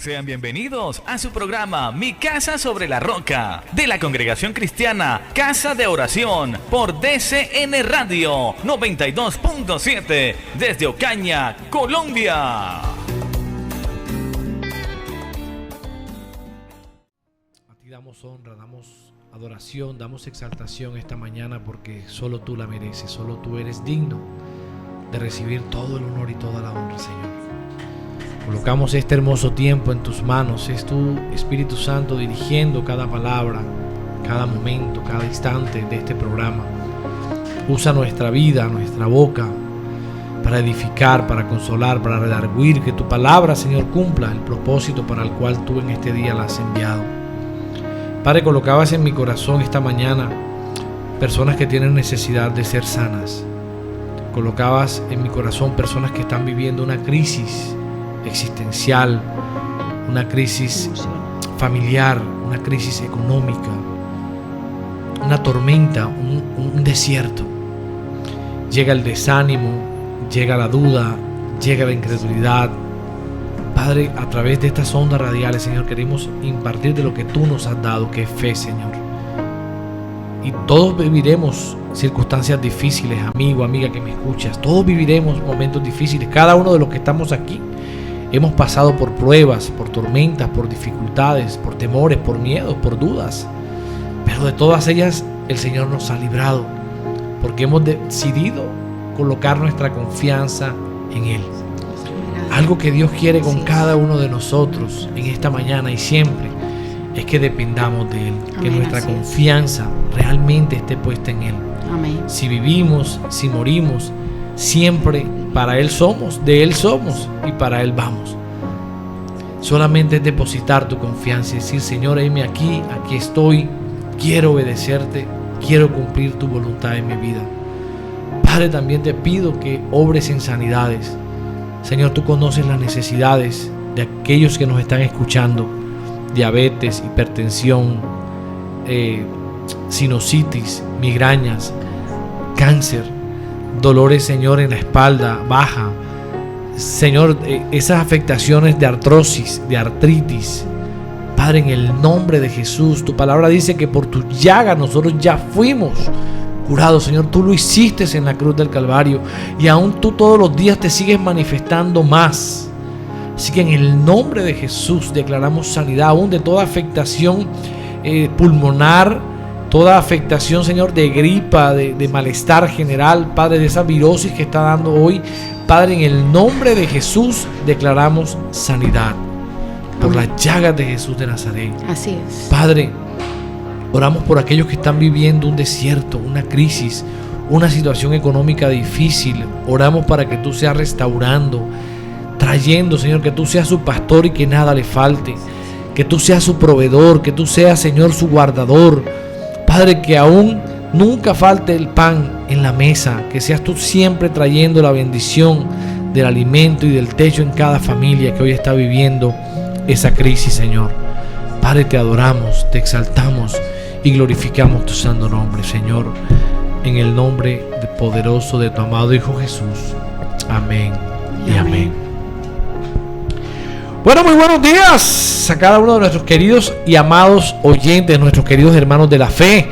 Sean bienvenidos a su programa Mi Casa sobre la Roca, de la Congregación Cristiana Casa de Oración, por DCN Radio 92.7, desde Ocaña, Colombia. A ti damos honra, damos adoración, damos exaltación esta mañana, porque solo tú la mereces, solo tú eres digno de recibir todo el honor y toda la honra, Señor. Colocamos este hermoso tiempo en tus manos. Es tu Espíritu Santo dirigiendo cada palabra, cada momento, cada instante de este programa. Usa nuestra vida, nuestra boca, para edificar, para consolar, para redarguir. Que tu palabra, Señor, cumpla el propósito para el cual tú en este día la has enviado. Padre, colocabas en mi corazón esta mañana personas que tienen necesidad de ser sanas. Colocabas en mi corazón personas que están viviendo una crisis existencial, una crisis familiar, una crisis económica, una tormenta, un desierto. Llega el desánimo, llega la duda, llega la incredulidad. Padre, a través de estas ondas radiales, Señor, queremos impartir de lo que tú nos has dado, que es fe, Señor. Y todos viviremos circunstancias difíciles, amigo, amiga que me escuchas. Todos viviremos momentos difíciles. Cada uno de los que estamos aquí hemos pasado por pruebas, por tormentas, por dificultades, por temores, por miedos, por dudas. Pero de todas ellas el Señor nos ha librado, porque hemos decidido colocar nuestra confianza en Él. Algo que Dios quiere con cada uno de nosotros en esta mañana y siempre es que dependamos de Él. Amén, que nuestra confianza realmente esté puesta en Él. Amén. Si vivimos, si morimos, siempre para Él somos, de Él somos y para Él vamos. Solamente es depositar tu confianza y decir: Señor, heme aquí, aquí estoy, quiero obedecerte, quiero cumplir tu voluntad en mi vida. Padre, también te pido que obres en sanidades. Señor, tú conoces las necesidades de aquellos que nos están escuchando: diabetes, hipertensión, sinusitis, migrañas, cáncer, dolores, Señor, en la espalda baja, Señor, esas afectaciones de artrosis, de artritis. Padre, en el nombre de Jesús, tu palabra dice que por tus llagas nosotros ya fuimos curados, Señor. Tú lo hiciste en la cruz del Calvario y aún tú todos los días te sigues manifestando más. Así que en el nombre de Jesús declaramos sanidad aún de toda afectación pulmonar, toda afectación, Señor, de gripa, de malestar general, Padre, de esa virosis que está dando hoy. Padre, en el nombre de Jesús declaramos sanidad por las llagas de Jesús de Nazaret. Así es. Padre, oramos por aquellos que están viviendo un desierto, una crisis, una situación económica difícil. Oramos para que tú seas restaurando, trayendo, Señor, que tú seas su pastor y que nada le falte, que tú seas su proveedor, que tú seas, Señor, su guardador. Padre, que aún nunca falte el pan en la mesa, que seas tú siempre trayendo la bendición del alimento y del techo en cada familia que hoy está viviendo esa crisis, Señor. Padre, te adoramos, te exaltamos y glorificamos tu santo nombre, Señor, en el nombre poderoso de tu amado Hijo Jesús. Amén y amén. Bueno, muy buenos días a cada uno de nuestros queridos y amados oyentes, nuestros queridos hermanos de la fe.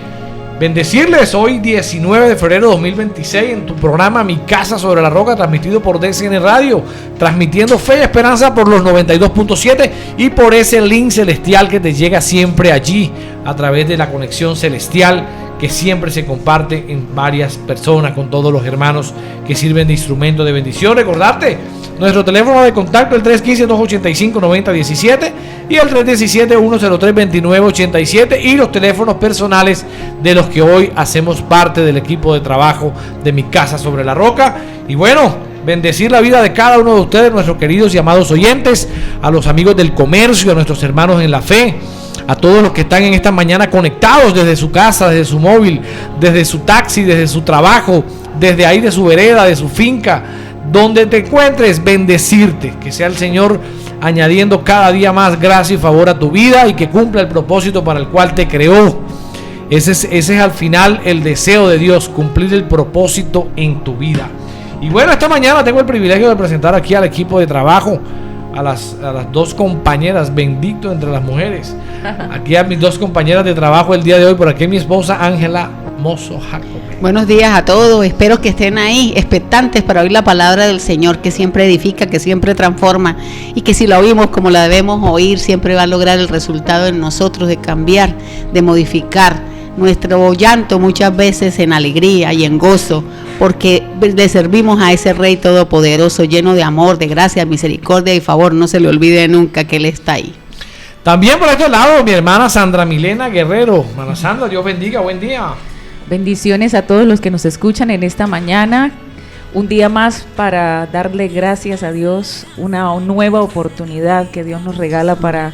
Bendecirles hoy 19 de febrero de 2026 en tu programa Mi Casa sobre la Roca, transmitido por DCN Radio, transmitiendo fe y esperanza por los 92.7 y por ese link celestial que te llega siempre allí a través de la conexión celestial que siempre se comparte en varias personas con todos los hermanos que sirven de instrumento de bendición. Recordarte nuestro teléfono de contacto, el 315-285-9017 y el 317-103-2987, y los teléfonos personales de los que hoy hacemos parte del equipo de trabajo de Mi Casa sobre la Roca. Y bueno, bendecir la vida de cada uno de ustedes, nuestros queridos y amados oyentes, a los amigos del comercio, a nuestros hermanos en la fe, a todos los que están en esta mañana conectados desde su casa, desde su móvil, desde su taxi, desde su trabajo, desde ahí de su vereda, de su finca, donde te encuentres, bendecirte, que sea el Señor añadiendo cada día más gracia y favor a tu vida y que cumpla el propósito para el cual te creó. Ese es al final el deseo de Dios, cumplir el propósito en tu vida. Y bueno, esta mañana tengo el privilegio de presentar aquí al equipo de trabajo a las dos compañeras, bendito entre las mujeres. Aquí a mis dos compañeras de trabajo el día de hoy, por aquí mi esposa Ángela Mozo Jacob. Buenos días a todos, espero que estén ahí expectantes para oír la palabra del Señor, que siempre edifica, que siempre transforma, y que si la oímos como la debemos oír, siempre va a lograr el resultado en nosotros de cambiar, de modificar nuestro llanto muchas veces en alegría y en gozo, porque le servimos a ese Rey Todopoderoso, lleno de amor, de gracia, misericordia y favor. No se le olvide nunca que Él está ahí. También por este lado, mi hermana Sandra Milena Guerrero. Hermana Sandra, Dios bendiga, buen día. Bendiciones a todos los que nos escuchan en esta mañana. Un día más para darle gracias a Dios, una nueva oportunidad que Dios nos regala para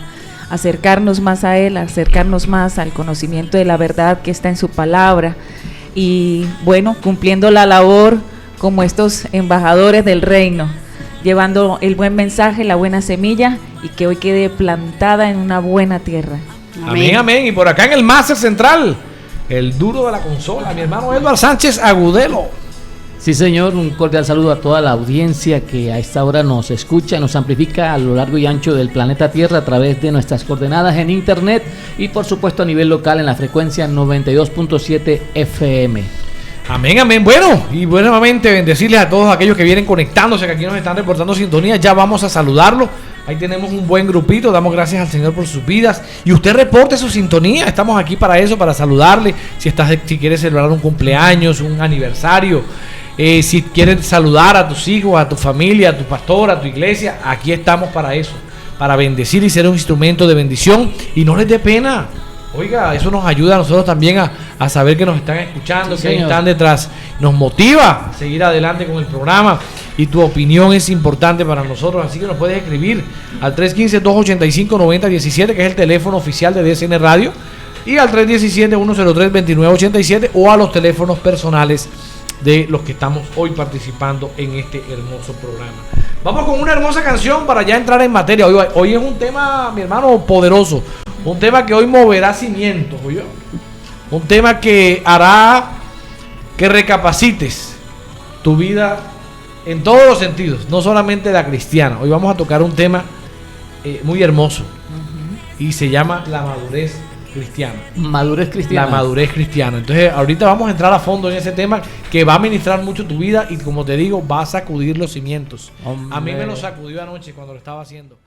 acercarnos más a Él, acercarnos más al conocimiento de la verdad que está en su palabra. Y bueno, cumpliendo la labor como estos embajadores del reino, llevando el buen mensaje, la buena semilla, y que hoy quede plantada en una buena tierra. Amén, amén. Y por acá en el máster central, el duro de la consola, mi hermano Edward Sánchez Agudelo. Sí, señor, un cordial saludo a toda la audiencia que a esta hora nos escucha, nos amplifica a lo largo y ancho del planeta Tierra a través de nuestras coordenadas en internet y por supuesto a nivel local en la frecuencia 92.7 FM. Amén, amén. Bueno, y nuevamente bendecirles a todos aquellos que vienen conectándose, que aquí nos están reportando sintonía. Ya vamos a saludarlo. Ahí tenemos un buen grupito. Damos gracias al Señor por sus vidas. Y usted reporte su sintonía. Estamos aquí para eso, para saludarle. Si quiere celebrar un cumpleaños, un aniversario, si quieres saludar a tus hijos, a tu familia, a tu pastor, a tu iglesia, aquí estamos para eso, para bendecir y ser un instrumento de bendición. Y no les dé pena. Oiga, eso nos ayuda a nosotros también a saber que nos están escuchando, sí, que están detrás. Nos motiva a seguir adelante con el programa y tu opinión es importante para nosotros. Así que nos puedes escribir al 315-285-9017, que es el teléfono oficial de DSN Radio, y al 317-103-2987 o a los teléfonos personales de los que estamos hoy participando en este hermoso programa. Vamos con una hermosa canción para ya entrar en materia. Hoy es un tema, mi hermano, poderoso. Un tema que hoy moverá cimientos, ¿oyó? Un tema que hará que recapacites tu vida en todos los sentidos, no solamente la cristiana. Hoy vamos a tocar un tema muy hermoso y se llama la madurez cristiana. Madurez cristiana. La madurez cristiana. Entonces, ahorita vamos a entrar a fondo en ese tema que va a ministrar mucho tu vida y, como te digo, va a sacudir los cimientos. Hombre. A mí me lo sacudió anoche cuando lo estaba haciendo.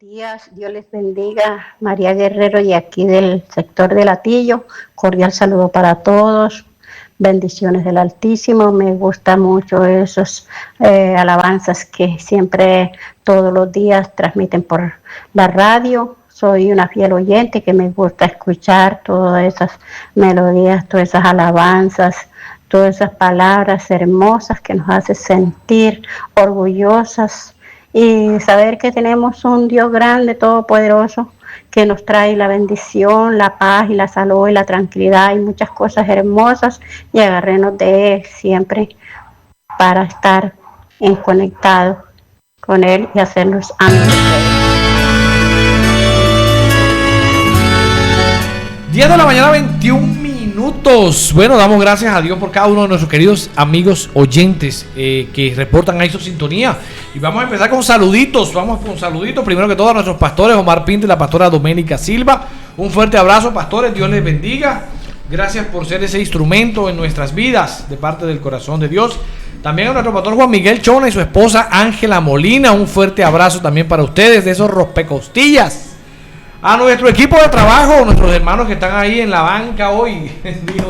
Días, Dios les bendiga, María Guerrero y aquí del sector de Latillo, cordial saludo para todos, bendiciones del Altísimo. Me gusta mucho esos alabanzas que siempre todos los días transmiten por la radio. Soy una fiel oyente que me gusta escuchar todas esas melodías, todas esas alabanzas, todas esas palabras hermosas que nos hacen sentir orgullosas y saber que tenemos un Dios grande, todopoderoso, que nos trae la bendición, la paz y la salud y la tranquilidad y muchas cosas hermosas, y agarrarnos de Él siempre para estar en conectado con Él y hacernos amigos de Él. 10 de la mañana, 21 minutos. Bueno, damos gracias a Dios por cada uno de nuestros queridos amigos oyentes que reportan ahí su sintonía. Y vamos a empezar con saluditos. Vamos con saluditos. Primero que todo a nuestros pastores, Omar Pinto y la pastora Doménica Silva. Un fuerte abrazo, pastores. Dios les bendiga. Gracias por ser ese instrumento en nuestras vidas de parte del corazón de Dios. También a nuestro pastor Juan Miguel Chona y su esposa Ángela Molina. Un fuerte abrazo también para ustedes de esos rompecostillas. A nuestro equipo de trabajo, nuestros hermanos que están ahí en la banca hoy,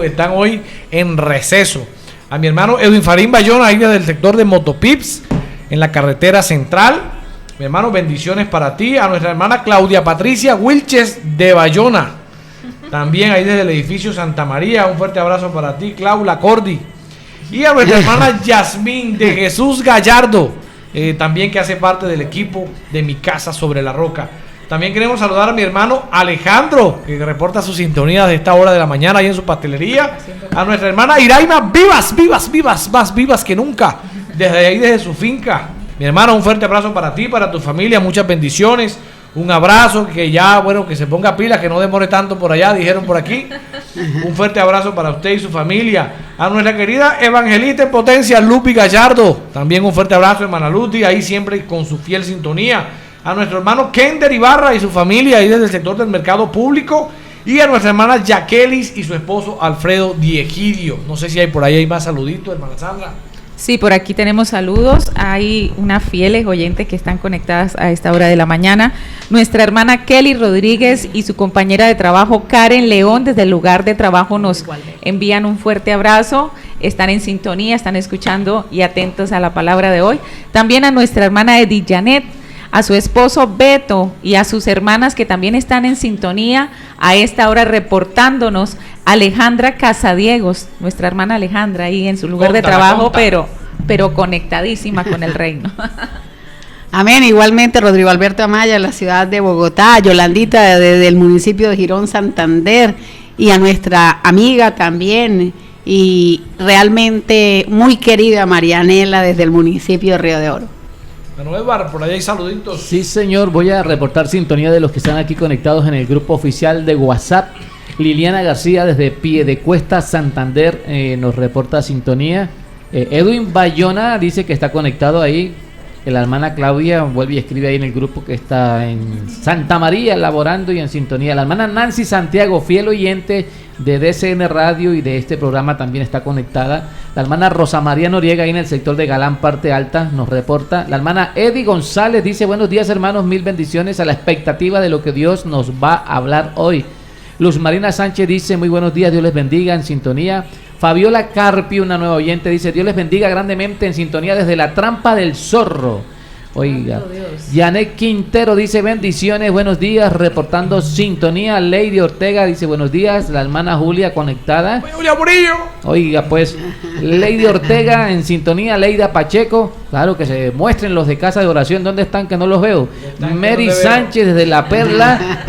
están hoy en receso. A mi hermano Edwin Farín Bayona, ahí desde el sector de Motopips, en la carretera central. Mi hermano, bendiciones para ti. A nuestra hermana Claudia Patricia Wilches de Bayona, también ahí desde el edificio Santa María. Un fuerte abrazo para ti, Claudia Cordi. Y a nuestra hermana Yasmín de Jesús Gallardo, también que hace parte del equipo de Mi Casa Sobre la Roca. También queremos saludar a mi hermano Alejandro, que reporta su sintonía de esta hora de la mañana ahí en su pastelería. A nuestra hermana Iraima, más vivas que nunca, desde ahí, desde su finca. Mi hermano, un fuerte abrazo para ti, para tu familia, muchas bendiciones. Un abrazo, que ya, bueno, que se ponga pilas, que no demore tanto por allá, dijeron por aquí. Un fuerte abrazo para usted y su familia. A nuestra querida evangelista en potencia, Lupi Gallardo. También un fuerte abrazo, hermana Luti, ahí siempre con su fiel sintonía. a nuestro hermano Kender Ibarra y su familia ahí desde el sector del mercado público, y a nuestra hermana Yaquelis y su esposo Alfredo Diegidio. No sé si hay por ahí más saluditos, hermana Sandra. Sí, por aquí tenemos saludos. Hay unas fieles oyentes que están conectadas a esta hora de la mañana. Nuestra hermana Kelly Rodríguez y su compañera de trabajo Karen León desde el lugar de trabajo nos envían un fuerte abrazo. Están en sintonía, están escuchando y atentos a la palabra de hoy. También a nuestra hermana Edith Janet, a su esposo Beto y a sus hermanas que también están en sintonía a esta hora reportándonos. Alejandra Casadiegos, nuestra hermana Alejandra ahí en su lugar de trabajo, pero conectadísima con el reino. Amén. Igualmente Rodrigo Alberto Amaya de la ciudad de Bogotá, Yolandita del municipio de Girón, Santander, y a nuestra amiga también y realmente muy querida Marianela desde el municipio de Río de Oro. Bueno, Edward, por ahí hay saluditos. Sí, señor, voy a reportar sintonía de los que están aquí conectados en el grupo oficial de WhatsApp. Liliana García desde Piedecuesta, Santander, nos reporta sintonía. Edwin Bayona dice que está conectado ahí. La hermana Claudia vuelve y escribe ahí en el grupo que está en Santa María laborando y en sintonía. La hermana Nancy Santiago, fiel oyente de DCN Radio y de este programa, también está conectada. La hermana Rosa María Noriega ahí en el sector de Galán, parte alta, nos reporta. La hermana Eddie González dice: buenos días, hermanos, mil bendiciones, a la expectativa de lo que Dios nos va a hablar hoy. Luz Marina Sánchez dice: muy buenos días, Dios les bendiga, en sintonía. Fabiola Carpi, una nueva oyente, dice: Dios les bendiga grandemente, en sintonía desde la Trampa del Zorro. Oiga, Janet Quintero dice: bendiciones, buenos días, reportando sintonía. Lady Ortega dice: buenos días. La hermana Julia conectada. Julia Murillo. Oiga, pues, Lady Ortega en sintonía. Leida Pacheco, claro, que se muestren los de Casa de Oración. ¿Dónde están? Que no los veo. Mary Sánchez desde La Perla.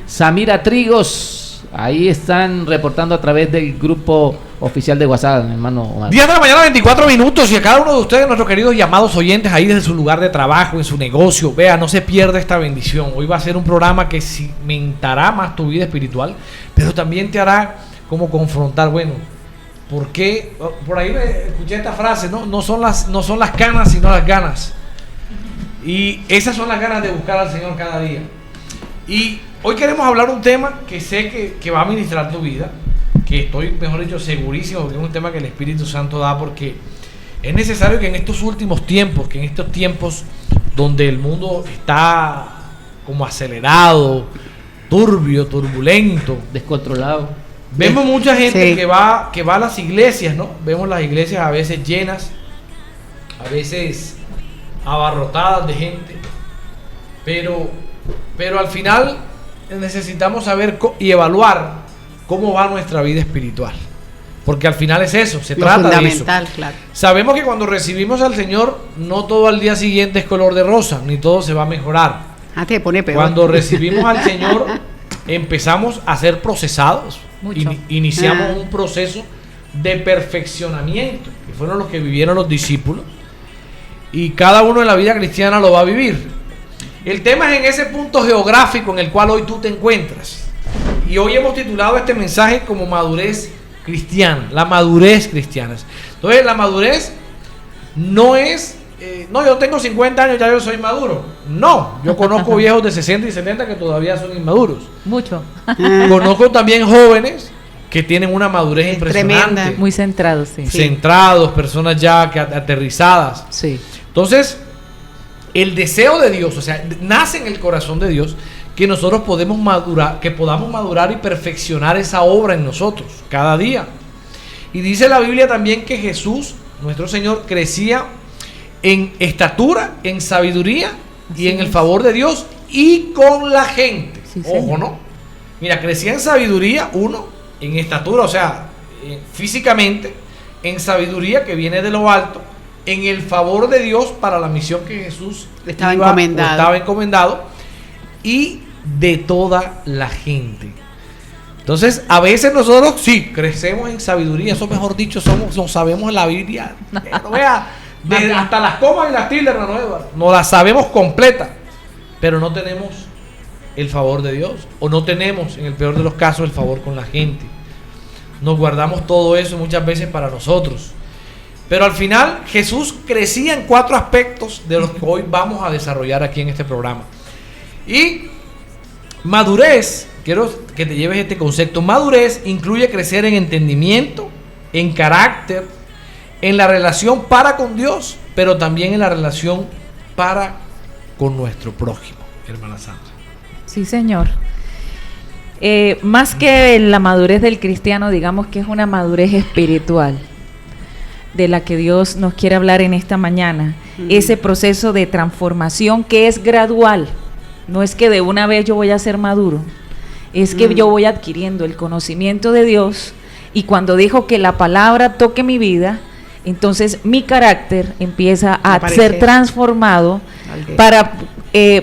Samira Trigos, ahí están reportando a través del grupo oficial de WhatsApp, hermano Omar. 10 de la mañana, 24 minutos, y a cada uno de ustedes, nuestros queridos llamados oyentes, ahí desde su lugar de trabajo, en su negocio, vea, no se pierda esta bendición. Hoy va a ser un programa que cimentará más tu vida espiritual, pero también te hará como confrontar, bueno, ¿por qué? Por ahí escuché esta frase, no son las canas, sino las ganas. Y esas son las ganas de buscar al Señor cada día. Y hoy queremos hablar un tema que sé que va a ministrar tu vida, que estoy, mejor dicho, segurísimo, porque es un tema que el Espíritu Santo da, porque es necesario que en estos últimos tiempos, que en estos tiempos donde el mundo está como acelerado, turbio, turbulento, descontrolado, vemos mucha gente sí, que va a las iglesias, ¿no? Vemos las iglesias a veces llenas, a veces abarrotadas de gente, pero al final necesitamos saber y evaluar cómo va nuestra vida espiritual, porque al final es eso, se trata de eso. Claro. Sabemos que cuando recibimos al Señor, no todo al día siguiente es color de rosa, ni todo se va a mejorar. Te pone peor. Cuando recibimos al Señor, empezamos a ser procesados. Iniciamos un proceso de perfeccionamiento, que fueron los que vivieron los discípulos, y cada uno en la vida cristiana lo va a vivir. El tema es en ese punto geográfico en el cual hoy tú te encuentras. Y hoy hemos titulado este mensaje como madurez cristiana, la madurez cristiana. Entonces, la madurez no es, yo tengo 50 años, ya yo soy maduro. No, yo conozco viejos de 60 y 70 que todavía son inmaduros. Mucho. Conozco también jóvenes que tienen una madurez impresionante. Tremenda. Muy centrados, sí. Centrados, personas ya que aterrizadas. Sí. Entonces, el deseo de Dios, o sea, nace en el corazón de Dios, que nosotros podamos madurar y perfeccionar esa obra en nosotros cada día. Y dice la Biblia también que Jesús, nuestro Señor, crecía en estatura, en sabiduría y en el favor de Dios y con la gente. Sí, ojo, señor. ¿no? Mira, crecía en sabiduría, en estatura, o sea, físicamente, en sabiduría que viene de lo alto, en el favor de Dios para la misión que Jesús estaba encomendado, y de toda la gente. Entonces, a veces nosotros sí crecemos en sabiduría, eso mejor dicho, lo sabemos en la Biblia. No vea, hasta las comas y las tildes, hermano Eduardo, no las sabemos completa, pero no tenemos el favor de Dios, o no tenemos, en el peor de los casos, el favor con la gente. Nos guardamos todo eso muchas veces para nosotros. Pero al final Jesús crecía en 4 aspectos de los que hoy vamos a desarrollar aquí en este programa. Y madurez, quiero que te lleves este concepto. Madurez incluye crecer en entendimiento, en carácter, en la relación para con Dios, pero también en la relación para con nuestro prójimo, hermana Sandra. Sí, Señor. Más que la madurez del cristiano, digamos que es una madurez espiritual de la que Dios nos quiere hablar en esta mañana. Ese proceso de transformación que es gradual. No es que de una vez yo voy a ser maduro, es que yo voy adquiriendo el conocimiento de Dios, y cuando dijo que la palabra toque mi vida, entonces mi carácter empieza a ser transformado para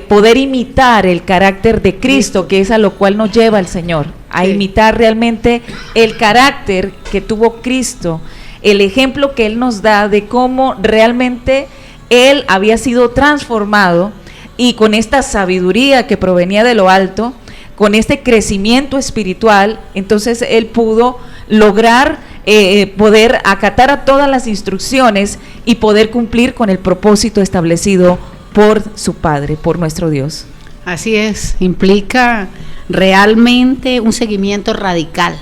poder imitar el carácter de Cristo, que es a lo cual nos lleva el Señor, a imitar realmente el carácter que tuvo Cristo, el ejemplo que Él nos da de cómo realmente Él había sido transformado, y con esta sabiduría que provenía de lo alto, con este crecimiento espiritual, entonces Él pudo lograr poder acatar a todas las instrucciones y poder cumplir con el propósito establecido por su Padre, por nuestro Dios. Así es, implica realmente un seguimiento radical.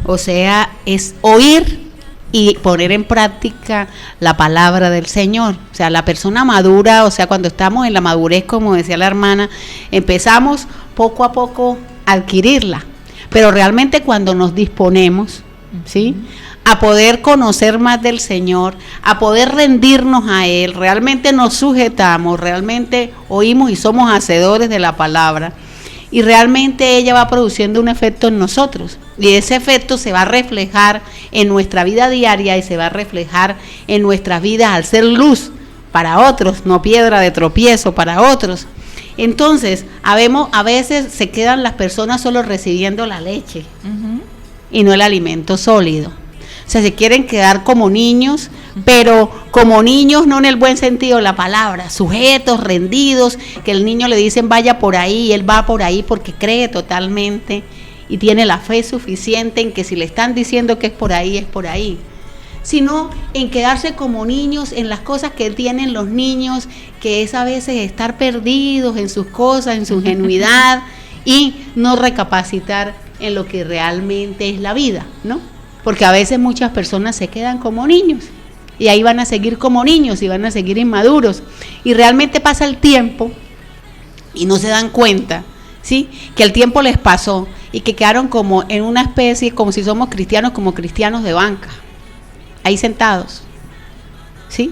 O sea, es oír y poner en práctica la palabra del Señor. O sea, la persona madura, o sea, cuando estamos en la madurez, como decía la hermana, empezamos poco a poco a adquirirla, pero realmente cuando nos disponemos, ¿sí?, a poder conocer más del Señor, a poder rendirnos a Él, realmente nos sujetamos, realmente oímos y somos hacedores de la palabra, y realmente ella va produciendo un efecto en nosotros, y ese efecto se va a reflejar en nuestra vida diaria y se va a reflejar en nuestras vidas al ser luz para otros, no piedra de tropiezo para otros. Entonces, a veces se quedan las personas solo recibiendo la leche y no el alimento sólido. O sea, se quieren quedar como niños, pero como niños no en el buen sentido de la palabra, sujetos, rendidos, que el niño le dicen vaya por ahí, y él va por ahí porque cree totalmente y tiene la fe suficiente en que si le están diciendo que es por ahí, es por ahí. Sino en quedarse como niños en las cosas que tienen los niños, que es a veces estar perdidos en sus cosas, en su ingenuidad, y no recapacitar en lo que realmente es la vida, ¿no? Porque a veces muchas personas se quedan como niños y ahí van a seguir como niños y van a seguir inmaduros, y realmente pasa el tiempo y no se dan cuenta, ¿sí?, que el tiempo les pasó y que quedaron como en una especie, como si somos cristianos, como cristianos de banca, ahí sentados, ¿sí?,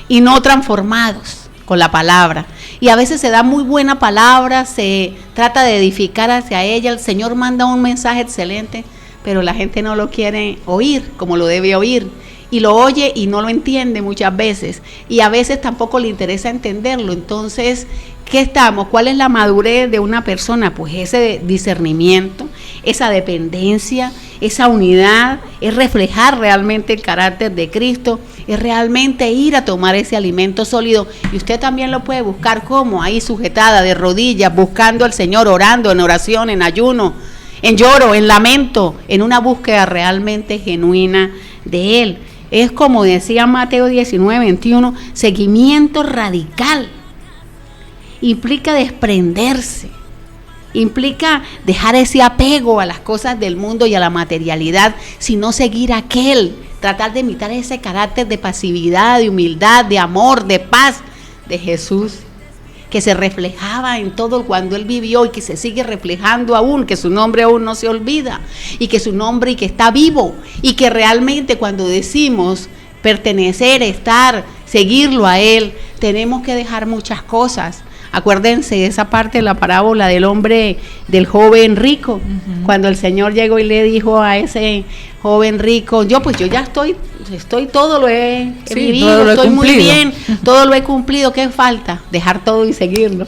y no transformados con la palabra. Y a veces se da muy buena palabra, se trata de edificar hacia ella, el Señor manda un mensaje excelente, pero la gente no lo quiere oír como lo debe oír, y lo oye y no lo entiende muchas veces, y a veces tampoco le interesa entenderlo. Entonces, ¿qué estamos? ¿Cuál es la madurez de una persona? Pues ese discernimiento, esa dependencia, esa unidad, es reflejar realmente el carácter de Cristo, es realmente ir a tomar ese alimento sólido, y usted también lo puede buscar como ahí sujetada de rodillas, buscando al Señor, orando, en oración, en ayuno, en lloro, en lamento, en una búsqueda realmente genuina de Él. Es como decía Mateo 19:21, seguimiento radical. Implica desprenderse, implica dejar ese apego a las cosas del mundo y a la materialidad, sino seguir a aquel, tratar de imitar ese carácter de pasividad, de humildad, de amor, de paz de Jesús, que se reflejaba en todo cuando Él vivió y que se sigue reflejando aún, que su nombre aún no se olvida, y que su nombre y que está vivo, y que realmente cuando decimos pertenecer, estar, seguirlo a Él, tenemos que dejar muchas cosas. Acuérdense de esa parte de la parábola del hombre, del joven rico, cuando el Señor llegó y le dijo a ese joven rico, yo ya estoy todo lo he vivido, todo lo estoy muy cumplido. bien, todo lo he cumplido, ¿qué falta? Dejar todo y seguirlo.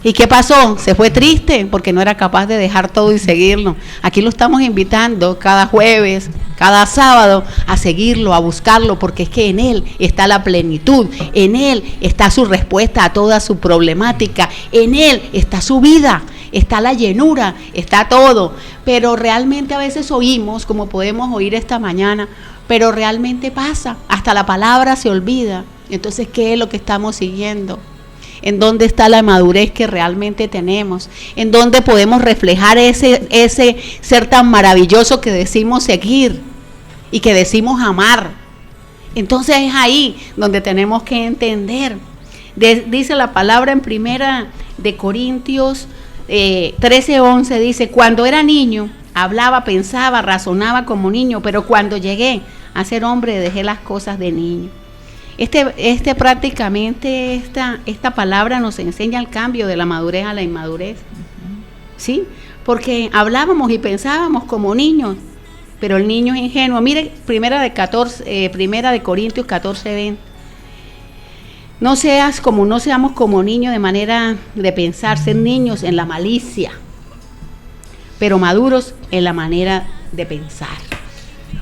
¿Y qué pasó? Se fue triste porque no era capaz de dejar todo y seguirlo. Aquí lo estamos invitando cada jueves, cada sábado, a seguirlo, a buscarlo, porque es que en Él está la plenitud, en Él está su respuesta a toda su problemática, en Él está su vida, está la llenura, está todo. Pero realmente a veces oímos, como podemos oír esta mañana, pero realmente pasa, hasta la palabra se olvida. Entonces, ¿qué es lo que estamos siguiendo? en dónde está la madurez que realmente tenemos, en dónde podemos reflejar ese ser tan maravilloso que decimos seguir y que decimos amar. Entonces es ahí donde tenemos que entender. Dice la palabra en Primera de Corintios 13:11, dice: cuando era niño, hablaba, pensaba, razonaba como niño, pero cuando llegué a ser hombre, dejé las cosas de niño. Prácticamente esta palabra nos enseña el cambio de la madurez a la inmadurez, ¿sí? Porque hablábamos y pensábamos como niños, pero el niño es ingenuo. Mire, Primera de Corintios 14:20. No seamos como niños de manera de pensar, ser niños en la malicia, pero maduros en la manera de pensar.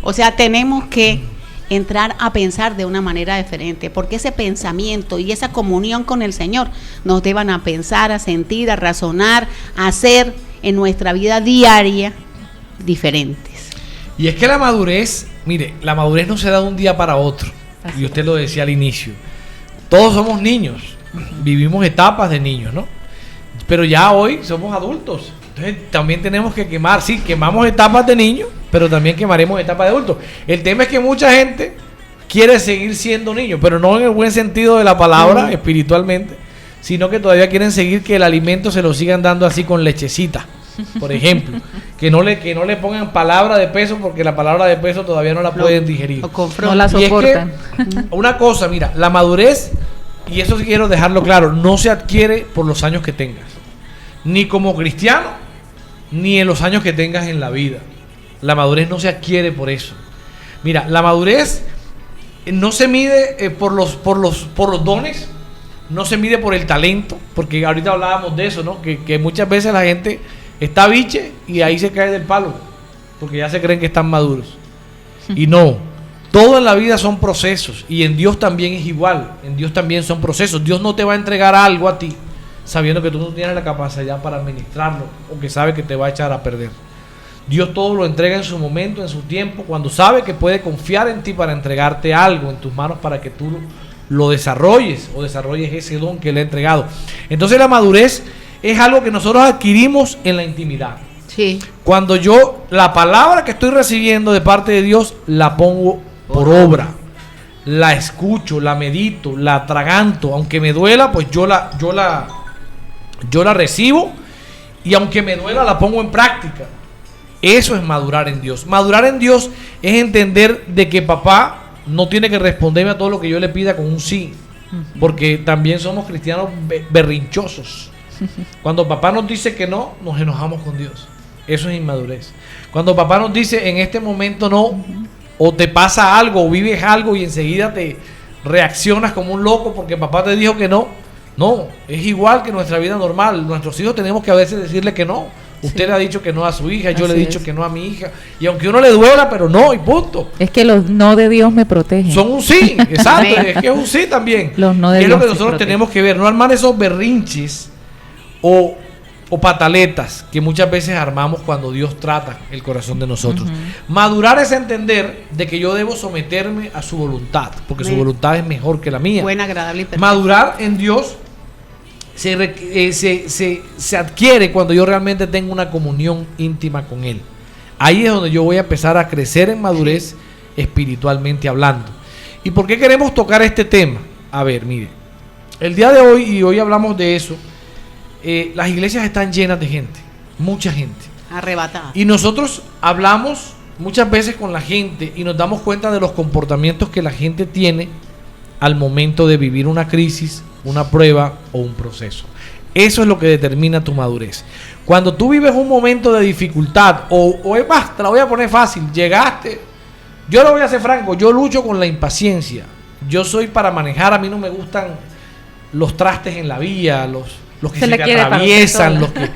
O sea, tenemos que entrar a pensar de una manera diferente, porque ese pensamiento y esa comunión con el Señor nos llevan a pensar, a sentir, a razonar, a hacer en nuestra vida diaria diferentes. Y es que la madurez, mire, la madurez no se da de un día para otro. Y usted lo decía al inicio. Todos somos niños, vivimos etapas de niños, ¿no? Pero ya hoy somos adultos. Entonces también tenemos que quemar, sí, quemamos etapas de niños, pero también quemaremos etapas de adultos. El tema es que mucha gente quiere seguir siendo niño, pero no en el buen sentido de la palabra, espiritualmente, sino que todavía quieren seguir que el alimento se lo sigan dando así con lechecita, por ejemplo. Que no le pongan palabra de peso, porque la palabra de peso todavía no la pueden digerir. No la soportan. Y es que, una cosa, mira, la madurez, y eso sí quiero dejarlo claro, no se adquiere por los años que tengas, ni como cristiano, ni en los años que tengas en la vida. La madurez no se adquiere por eso. Mira, la madurez no se mide por los dones, no se mide por el talento, porque ahorita hablábamos de eso, ¿no? Que muchas veces la gente está biche y ahí se cae del palo, porque ya se creen que están maduros. Y no, todo en la vida son procesos, y en Dios también es igual. En Dios también son procesos. Dios no te va a entregar algo a ti sabiendo que tú no tienes la capacidad para administrarlo, o que sabe que te va a echar a perder. Dios todo lo entrega en su momento, en su tiempo, cuando sabe que puede confiar en ti para entregarte algo en tus manos para que tú lo desarrolles, o desarrolles ese don que le ha entregado. Entonces la madurez es algo que nosotros adquirimos en la intimidad. Sí. Cuando yo la palabra que estoy recibiendo de parte de Dios la pongo por obra, la escucho, la medito, la atraganto, aunque me duela, pues yo la recibo, y aunque me duela la pongo en práctica. Eso es madurar en Dios. Madurar en Dios es entender de que papá no tiene que responderme a todo lo que yo le pida con un sí, porque también somos cristianos berrinchosos. Cuando papá nos dice que no, nos enojamos con Dios. Eso es inmadurez. Cuando papá nos dice en este momento no, o te pasa algo, o vives algo y enseguida te reaccionas como un loco porque papá te dijo que no. No, es igual que nuestra vida normal. Nuestros hijos tenemos que a veces decirle que no. Usted le ha dicho que no a su hija, yo le he dicho que no a mi hija. Y aunque uno le duela, pero no, y punto. Es que los no de Dios me protegen. Son un sí, exacto. Es que es un sí también. Los no de Dios. Es lo que Dios nosotros tenemos que ver. No armar esos berrinches o pataletas que muchas veces armamos cuando Dios trata el corazón de nosotros. Madurar es entender de que yo debo someterme a su voluntad, porque su voluntad es mejor que la mía. Buena, agradable y perfecta. Madurar en Dios se adquiere cuando yo realmente tengo una comunión íntima con Él. Ahí es donde yo voy a empezar a crecer en madurez espiritualmente hablando. ¿Y por qué queremos tocar este tema? A ver, mire, el día de hoy, y hoy hablamos de eso, las iglesias están llenas de gente, mucha gente. Arrebatada. Y nosotros hablamos muchas veces con la gente y nos damos cuenta de los comportamientos que la gente tiene al momento de vivir una crisis, una prueba o un proceso. Eso es lo que determina tu madurez. Cuando tú vives un momento de dificultad, o es más, te la voy a poner fácil, llegaste, yo lo voy a hacer franco, yo lucho con la impaciencia. Yo soy para manejar, a mí no me gustan los trastes en la vía, los que se te atraviesan, los que...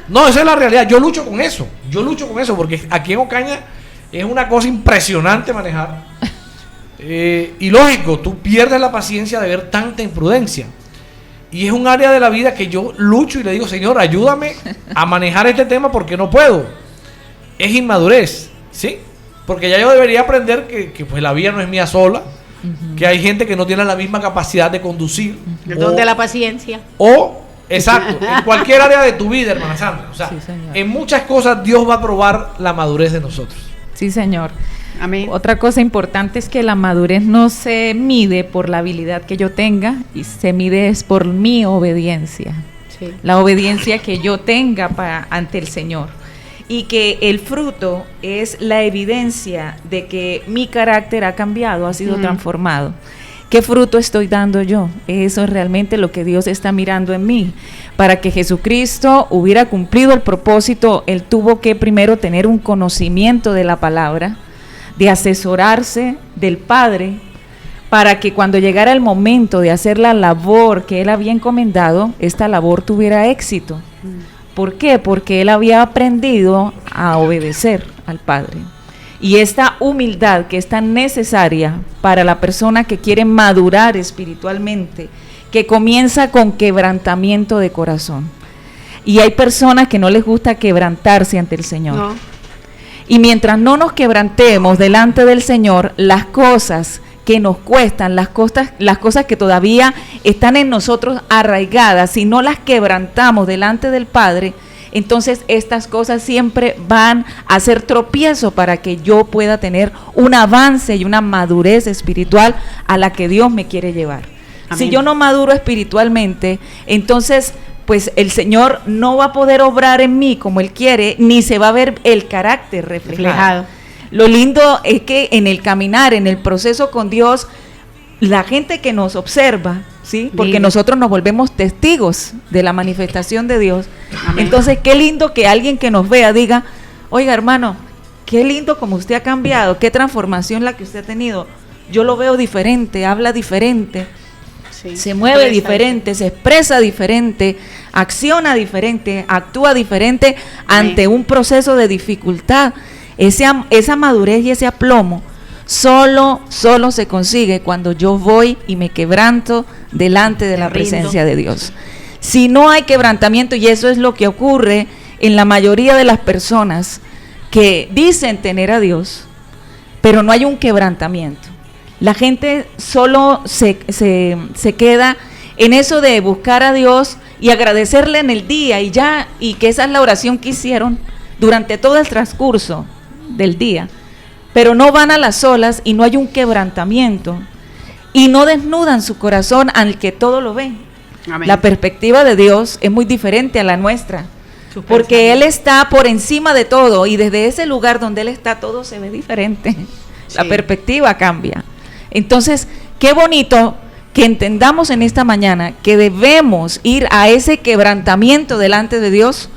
No, esa es la realidad, yo lucho con eso, porque aquí en Ocaña es una cosa impresionante manejar. Y lógico, tú pierdes la paciencia de ver tanta imprudencia. Y es un área de la vida que yo lucho y le digo, Señor, ayúdame a manejar este tema porque no puedo. Es inmadurez, ¿sí? Porque ya yo debería aprender que pues la vida no es mía sola, que hay gente que no tiene la misma capacidad de conducir. ¿El don de la paciencia? Exacto, en cualquier área de tu vida, hermana Sandra. O sea, Sí, señor. en muchas cosas Dios va a probar la madurez de nosotros. Sí, señor. Amén. Otra cosa importante es que la madurez no se mide por la habilidad que yo tenga, y se mide es por mi obediencia. Sí. La obediencia que yo tenga ante el Señor. Y que el fruto es la evidencia de que mi carácter ha cambiado, ha sido transformado. ¿Qué fruto estoy dando yo? Eso es realmente lo que Dios está mirando en mí. Para que Jesucristo hubiera cumplido el propósito, Él tuvo que primero tener un conocimiento de la palabra, de asesorarse del Padre, para que cuando llegara el momento de hacer la labor que Él había encomendado, esta labor tuviera éxito. ¿Por qué? Porque Él había aprendido a obedecer al Padre. Y esta humildad que es tan necesaria para la persona que quiere madurar espiritualmente, que comienza con quebrantamiento de corazón. Y hay personas que no les gusta quebrantarse ante el Señor. No. Y mientras no nos quebrantemos delante del Señor, las cosas que nos cuestan, las cosas que todavía están en nosotros arraigadas, si no las quebrantamos delante del Padre, entonces estas cosas siempre van a ser tropiezo para que yo pueda tener un avance y una madurez espiritual a la que Dios me quiere llevar. Amén. Si yo no maduro espiritualmente, entonces pues el Señor no va a poder obrar en mí como Él quiere, ni se va a ver el carácter reflejado. Lo lindo es que en el caminar, en el proceso con Dios, la gente que nos observa, ¿sí? Porque Lindo. nosotros nos volvemos testigos de la manifestación de Dios. Amén. Entonces, qué lindo que alguien que nos vea diga, oiga, hermano, qué lindo como usted ha cambiado, qué transformación la que usted ha tenido. Yo lo veo diferente, habla diferente, Sí. se mueve Expresa diferente, se expresa diferente, acciona diferente, actúa diferente ante un proceso de dificultad. Esa madurez y ese aplomo solo se consigue cuando yo voy y me quebranto delante de la rindo. presencia de Dios. Si no hay quebrantamiento, y eso es lo que ocurre en la mayoría de las personas que dicen tener a Dios, pero no hay un quebrantamiento. La gente solo se queda en eso de buscar a Dios y agradecerle en el día y ya, y que esa es la oración que hicieron durante todo el transcurso del día, pero no van a las solas y no hay un quebrantamiento y no desnudan su corazón al que todo lo ve. Amén. La perspectiva de Dios es muy diferente a la nuestra, Su porque Él pensamiento. está por encima de todo y desde ese lugar donde Él está todo se ve diferente. La Sí. perspectiva cambia. Entonces, qué bonito que entendamos en esta mañana que debemos ir a ese quebrantamiento delante de Dios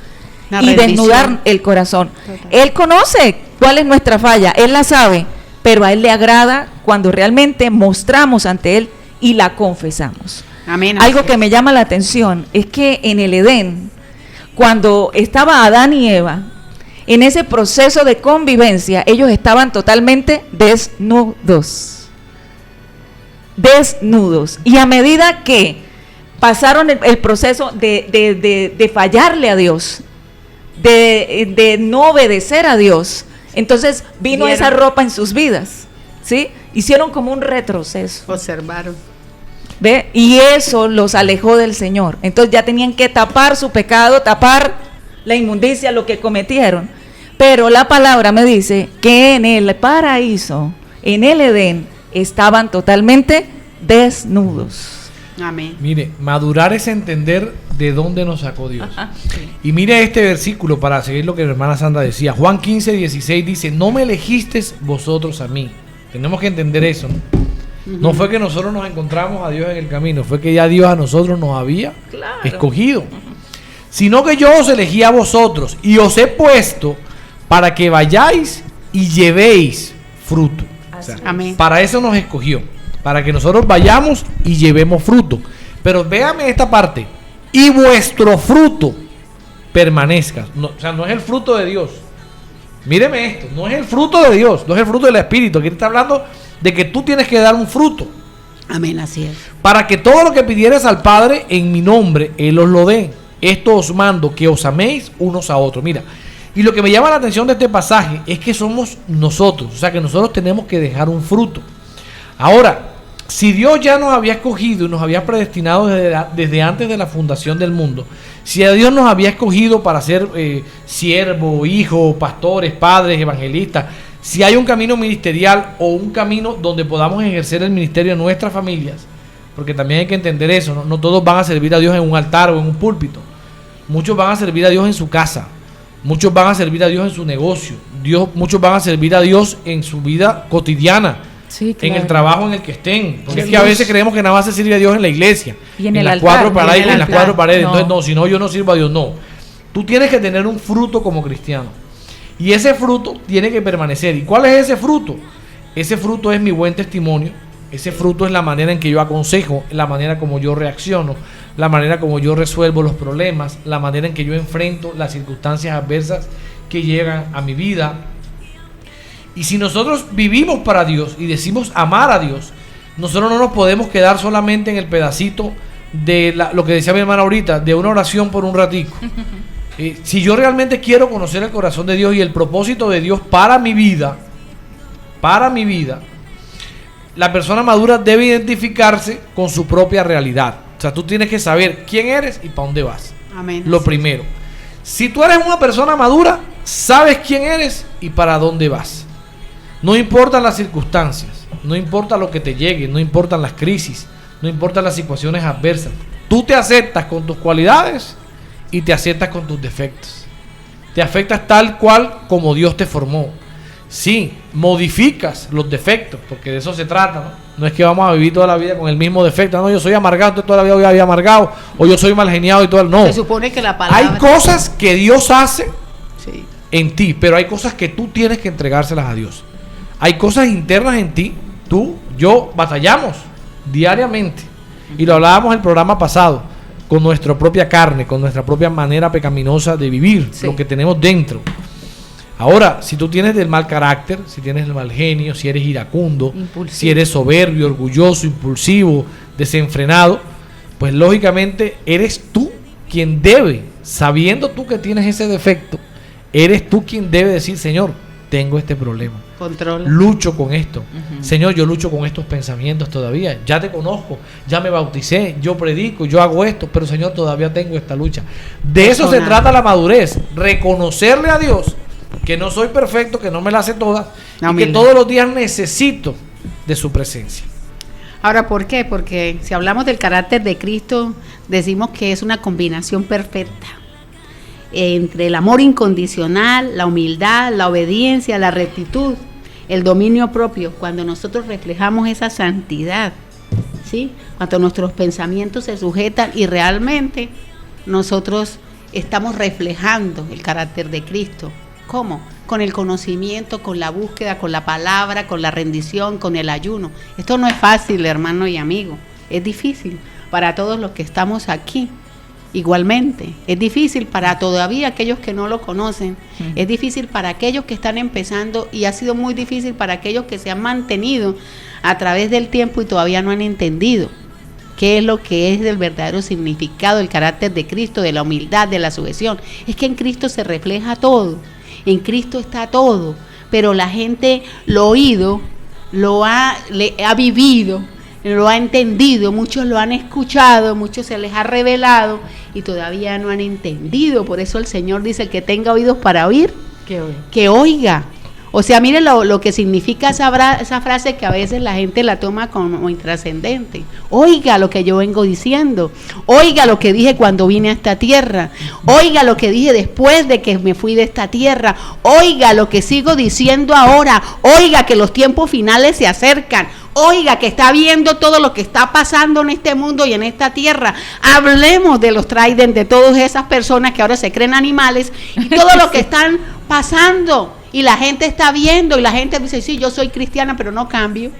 La y rendición. desnudar el corazón. Total. Él conoce cuál es nuestra falla, Él la sabe, pero a Él le agrada cuando realmente mostramos ante Él y la confesamos. Amén. Algo que me llama la atención es que en el Edén, cuando estaba Adán y Eva, en ese proceso de convivencia, ellos estaban totalmente desnudos. Desnudos. Y a medida que pasaron el proceso de fallarle a Dios, de no obedecer a Dios, entonces vino Vieron. esa ropa en sus vidas, ¿sí? Hicieron como un retroceso. Observaron. ¿Ve? Y eso los alejó del Señor. Entonces ya tenían que tapar su pecado, tapar la inmundicia, lo que cometieron. Pero la palabra me dice que en el paraíso, en el Edén, estaban totalmente desnudos. Amén. Mire, madurar es entender de dónde nos sacó Dios. Ajá, sí. Y mire este versículo para seguir lo que la hermana Sandra decía. Juan 15:16 dice, no me elegisteis vosotros a mí. Tenemos que entender eso, ¿no? No fue que nosotros nos encontramos a Dios en el camino, fue que ya Dios a nosotros nos había escogido. Sino que yo os elegí a vosotros y os he puesto para que vayáis y llevéis fruto. O sea, Amén. para eso nos escogió, para que nosotros vayamos y llevemos fruto. Pero véame esta parte, y vuestro fruto permanezca. No, o sea, no es el fruto de Dios. Míreme esto, no es el fruto de Dios, no es el fruto del Espíritu. Aquí está hablando de que tú tienes que dar un fruto. Amén, así es. Para que todo lo que pidieres al Padre en mi nombre, Él os lo dé. Esto os mando, que os améis unos a otros. Mira, y lo que me llama la atención de este pasaje es que somos nosotros. O sea, que nosotros tenemos que dejar un fruto. Ahora, Si Dios ya nos había escogido y nos había predestinado desde antes de la fundación del mundo, si a Dios nos había escogido para ser siervos, hijos, pastores, padres, evangelistas, si hay un camino ministerial o un camino donde podamos ejercer el ministerio en nuestras familias, porque también hay que entender eso, no todos van a servir a Dios en un altar o en un púlpito, muchos van a servir a Dios en su casa, muchos van a servir a Dios en su negocio, muchos van a servir a Dios en su vida cotidiana, sí, claro, en el trabajo en el que estén, porque es que a veces creemos que nada más se sirve a Dios en la iglesia, y en las cuatro paredes, no. Entonces no, si no, yo no sirvo a Dios, no. Tú tienes que tener un fruto como cristiano, y ese fruto tiene que permanecer. ¿Y cuál es ese fruto? Ese fruto es mi buen testimonio, ese fruto es la manera en que yo aconsejo, la manera como yo reacciono, la manera como yo resuelvo los problemas, la manera en que yo enfrento las circunstancias adversas que llegan a mi vida. Y si nosotros vivimos para Dios y decimos amar a Dios, nosotros no nos podemos quedar solamente en el pedacito de lo que decía mi hermana ahorita, de una oración por un ratico. Si yo realmente quiero conocer el corazón de Dios y el propósito de Dios para mi vida, la persona madura debe identificarse con su propia realidad. O sea, tú tienes que saber quién eres y para dónde vas. Amén. Lo primero. Si tú eres una persona madura, sabes quién eres y para dónde vas. No importan las circunstancias, no importa lo que te llegue, no importan las crisis, no importan las situaciones adversas. Tú te aceptas con tus cualidades y te aceptas con tus defectos. Te aceptas tal cual como Dios te formó. Sí, modificas los defectos, porque de eso se trata, ¿no? No es que vamos a vivir toda la vida con el mismo defecto. No, yo soy amargado, entonces toda la vida voy a vivir amargado, o yo soy mal geniado y todo. No. Se supone que la palabra... Hay cosas que Dios hace en ti, pero hay cosas que tú tienes que entregárselas a Dios. Hay cosas internas en ti, tú, yo, batallamos diariamente. Y lo hablábamos en el programa pasado, con nuestra propia carne, con nuestra propia manera pecaminosa de vivir, lo que tenemos dentro. Ahora, si tú tienes del mal carácter, si tienes el mal genio, si eres iracundo, si eres soberbio, orgulloso, impulsivo, desenfrenado, pues lógicamente eres tú quien debe, sabiendo tú que tienes ese defecto, eres tú quien debe decir, Señor, tengo este problema. Controla. Lucho con esto. Señor, yo lucho con estos pensamientos todavía. Ya te conozco, ya me bauticé, yo predico, yo hago esto, pero Señor, todavía tengo esta lucha. De eso se trata la madurez, reconocerle a Dios que no soy perfecto, que no me la sé todas, y que todos los días necesito de su presencia. Ahora, ¿por qué? Porque si hablamos del carácter de Cristo, decimos que es una combinación perfecta entre el amor incondicional, la humildad, la obediencia, la rectitud, el dominio propio. Cuando nosotros reflejamos esa santidad, ¿sí? Cuando nuestros pensamientos se sujetan y realmente nosotros estamos reflejando el carácter de Cristo. ¿Cómo? Con el conocimiento, con la búsqueda, con la palabra, con la rendición, con el ayuno. Esto no es fácil, hermano y amigo. Es difícil para todos los que estamos aquí. Igualmente, es difícil para todavía aquellos que no lo conocen. Es difícil para aquellos que están empezando y ha sido muy difícil para aquellos que se han mantenido a través del tiempo y todavía no han entendido qué es lo que es el verdadero significado, el carácter de Cristo, de la humildad, de la sujeción. Es que en Cristo se refleja todo. En Cristo está todo, pero la gente lo ha oído, le ha vivido, lo ha entendido, muchos lo han escuchado, muchos se les ha revelado y todavía no han entendido. Por eso el Señor dice, el que tenga oídos para oír, que oiga. O sea, mire lo que significa esa frase que a veces la gente la toma como intrascendente. Oiga lo que yo vengo diciendo. Oiga lo que dije cuando vine a esta tierra. Oiga lo que dije después de que me fui de esta tierra. Oiga lo que sigo diciendo ahora. Oiga que los tiempos finales se acercan. Oiga que está viendo todo lo que está pasando en este mundo y en esta tierra. Hablemos de los tridents, de todas esas personas que ahora se creen animales y todo lo que están pasando. Y la gente está viendo y la gente dice, sí, yo soy cristiana pero no cambio.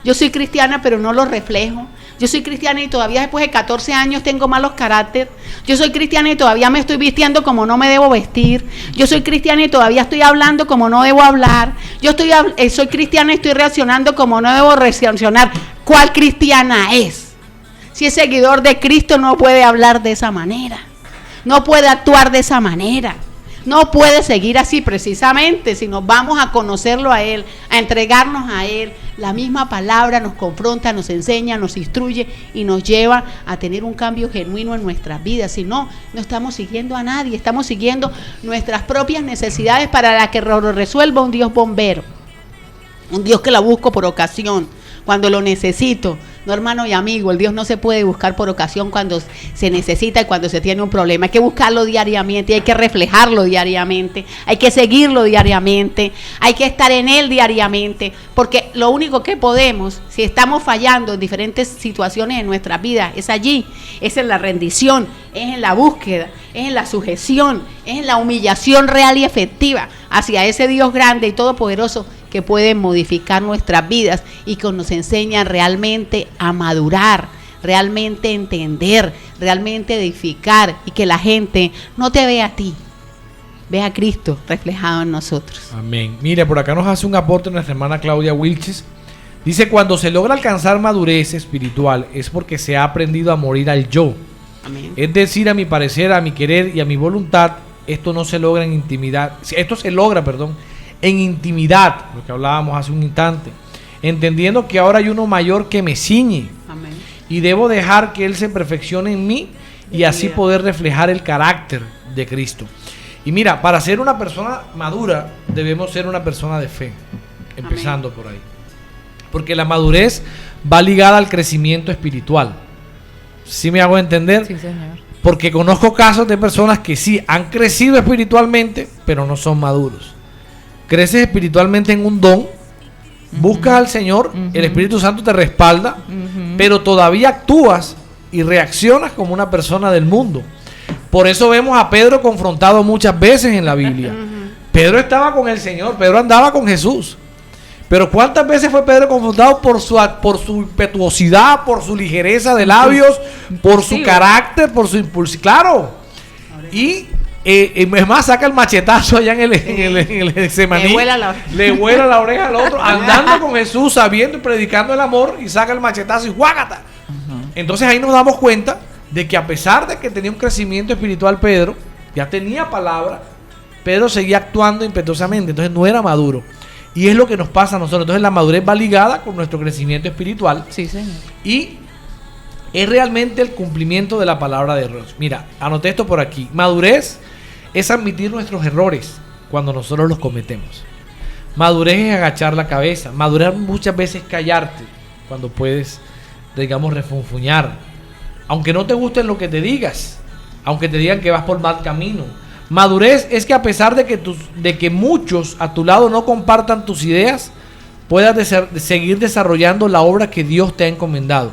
Yo soy cristiana pero no lo reflejo. Yo soy cristiana y todavía después de 14 años tengo malos carácter. Yo soy cristiana y todavía me estoy vistiendo como no me debo vestir. Yo soy cristiana y todavía estoy hablando como no debo hablar. Soy cristiana y estoy reaccionando como no debo reaccionar. ¿Cuál cristiana es? Si es seguidor de Cristo no puede hablar de esa manera. No puede actuar de esa manera. No puede seguir así precisamente, si nos vamos a conocerlo a Él, a entregarnos a Él. La misma palabra nos confronta, nos enseña, nos instruye y nos lleva a tener un cambio genuino en nuestras vidas. Si no, no estamos siguiendo a nadie, estamos siguiendo nuestras propias necesidades para la que lo resuelva un Dios bombero, un Dios que la busco por ocasión, cuando lo necesito. No, hermano y amigo, el Dios no se puede buscar por ocasión cuando se necesita y cuando se tiene un problema. Hay que buscarlo diariamente, hay que reflejarlo diariamente, hay que seguirlo diariamente, hay que estar en Él diariamente, porque lo único que podemos, si estamos fallando en diferentes situaciones en nuestra vida, es allí, es en la rendición, es en la búsqueda, es en la sujeción, es en la humillación real y efectiva hacia ese Dios grande y todopoderoso que puede modificar nuestras vidas y que nos enseña realmente a madurar, realmente entender, realmente edificar, y que la gente no te vea a ti, vea a Cristo reflejado en nosotros. Amén. Mire, por acá nos hace un aporte nuestra hermana Claudia Wilches. Dice: cuando se logra alcanzar madurez espiritual es porque se ha aprendido a morir al yo. Amén. Es decir, a mi parecer, a mi querer y a mi voluntad. Esto no se logra en intimidad. Esto se logra, en intimidad, lo que hablábamos hace un instante, entendiendo que ahora hay uno mayor que me ciñe. Amén. Y debo dejar que Él se perfeccione en mí y así poder reflejar el carácter de Cristo. Y mira, para ser una persona madura debemos ser una persona de fe, empezando por ahí, porque la madurez va ligada al crecimiento espiritual. ¿Sí me hago entender? Sí, señor. Porque conozco casos de personas que sí han crecido espiritualmente, pero no son maduros. Creces espiritualmente en un don, buscas al Señor, el Espíritu Santo te respalda, pero todavía actúas y reaccionas como una persona del mundo. Por eso vemos a Pedro confrontado muchas veces en la Biblia. Pedro estaba con el Señor, Pedro andaba con Jesús. Pero ¿cuántas veces fue Pedro confrontado por su impetuosidad, por su ligereza de labios, por su carácter, por su impulso? Claro. Y es más, saca el machetazo allá en el Getsemaní. Le vuela la oreja al otro, andando con Jesús, sabiendo y predicando el amor, y saca el machetazo y ¡guágata! Entonces ahí nos damos cuenta de que a pesar de que tenía un crecimiento espiritual Pedro, ya tenía palabra, Pedro seguía actuando impetuosamente, entonces no era maduro. Y es lo que nos pasa a nosotros. Entonces la madurez va ligada con nuestro crecimiento espiritual. Sí, señor. Y es realmente el cumplimiento de la palabra de Dios. Mira, anoté esto por aquí. Madurez es admitir nuestros errores cuando nosotros los cometemos. Madurez es agachar la cabeza. Madurez muchas veces es callarte cuando puedes, digamos, refunfuñar. Aunque no te guste lo que te digas, aunque te digan que vas por mal camino. Madurez es que a pesar de que muchos a tu lado no compartan tus ideas, puedas seguir desarrollando la obra que Dios te ha encomendado.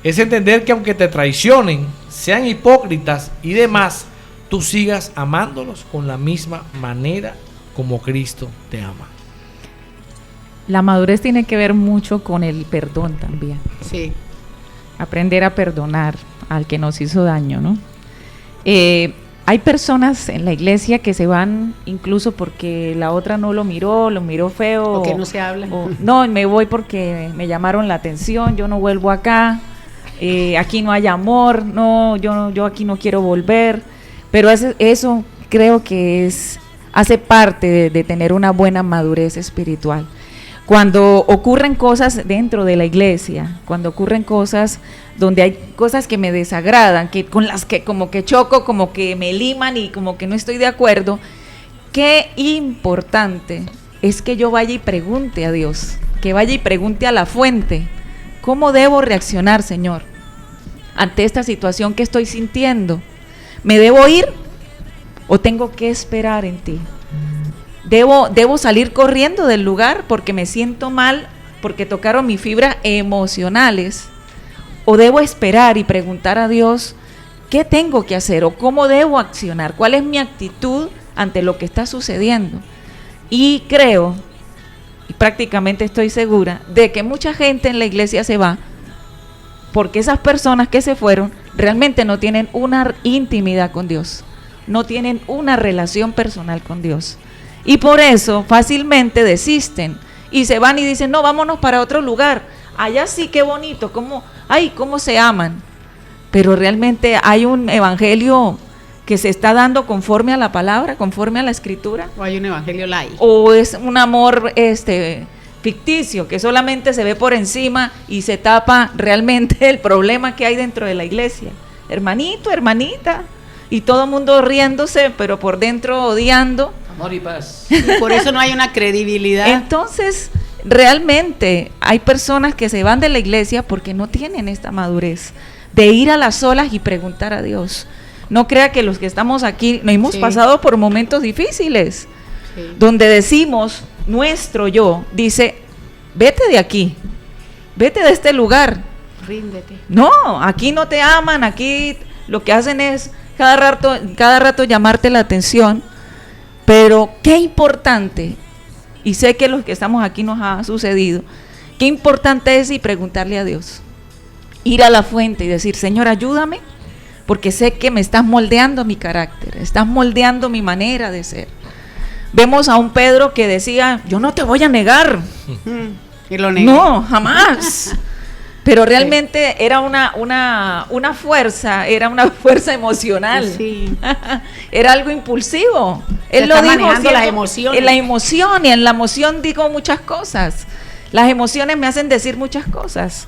Es entender que aunque te traicionen, sean hipócritas y demás, tú sigas amándolos con la misma manera como Cristo te ama. La madurez tiene que ver mucho con el perdón también. Sí. Aprender a perdonar al que nos hizo daño, ¿no? Hay personas en la iglesia que se van incluso porque la otra no lo miró feo. O que no se habla. No, me voy porque me llamaron la atención, yo no vuelvo acá, aquí no hay amor, no, yo aquí no quiero volver. Pero eso creo que hace parte de tener una buena madurez espiritual. Cuando ocurren cosas dentro de la iglesia, cuando ocurren cosas donde hay cosas que me desagradan, con las que como que choco, como que me liman y como que no estoy de acuerdo, qué importante es que yo vaya y pregunte a Dios, que vaya y pregunte a la fuente, ¿cómo debo reaccionar, Señor, ante esta situación que estoy sintiendo? ¿Me debo ir o tengo que esperar en ti? ¿Debo salir corriendo del lugar porque me siento mal, porque tocaron mis fibras emocionales? ¿O debo esperar y preguntar a Dios qué tengo que hacer o cómo debo accionar? ¿Cuál es mi actitud ante lo que está sucediendo? Y creo, y prácticamente estoy segura, de que mucha gente en la iglesia se va porque esas personas que se fueron realmente no tienen una intimidad con Dios, no tienen una relación personal con Dios. Y por eso fácilmente desisten y se van y dicen, no, vámonos para otro lugar. Allá sí, qué bonito, cómo se aman. Pero realmente hay un evangelio que se está dando conforme a la palabra, conforme a la escritura, O hay un evangelio light. o es un amor ficticio que solamente se ve por encima y se tapa realmente el problema que hay dentro de la iglesia. Hermanito, hermanita, y todo el mundo riéndose, pero por dentro odiando. Amor y paz. Y por eso no hay una credibilidad. Entonces, realmente hay personas que se van de la iglesia porque no tienen esta madurez de ir a las solas y preguntar a Dios. No crea que los que estamos aquí no hemos Sí. pasado por momentos difíciles, Sí. donde decimos, nuestro yo dice, vete de aquí, vete de este lugar. Ríndete. No, aquí no te aman, aquí lo que hacen es cada rato llamarte la atención. Pero qué importante, y sé que los que estamos aquí nos ha sucedido, qué importante es y preguntarle a Dios, ir a la fuente y decir, Señor, ayúdame, porque sé que me estás moldeando mi carácter, estás moldeando mi manera de ser. Vemos a un Pedro que decía, yo no te voy a negar. Y lo negó. No, jamás. Pero realmente era una fuerza, era una fuerza emocional. Sí. Era algo impulsivo. Se Él lo está dijo manejando siendo- las emociones. En la emoción, y en la emoción digo muchas cosas. Las emociones me hacen decir muchas cosas.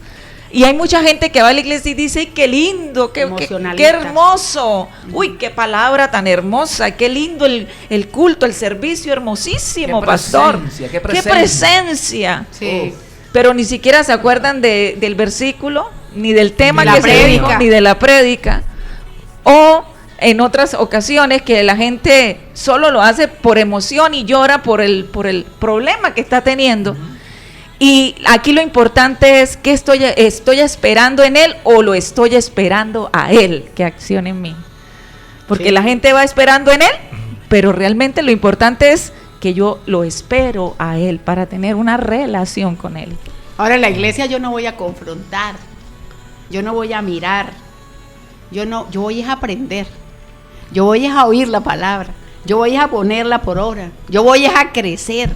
Y hay mucha gente que va a la iglesia y dice, "Ay, qué lindo, qué Emocionalista. hermoso. Uy, qué palabra tan hermosa, qué lindo el culto, el servicio hermosísimo, Qué pastor. presencia, qué Qué presencia. Sí. Pero ni siquiera se acuerdan del versículo, ni del tema Ni la que se dijo, prédica. ni de la prédica. O en otras ocasiones que la gente solo lo hace por emoción y llora por el problema que está teniendo. Y aquí lo importante es que estoy esperando en él o lo estoy esperando a él que accione en mí. Porque Sí. la gente va esperando en él, pero realmente lo importante es que yo lo espero a él para tener una relación con él. Ahora en la iglesia yo no voy a confrontar, yo no voy a mirar, yo voy a aprender, yo voy a oír la palabra, yo voy a ponerla por obra, yo voy a crecer,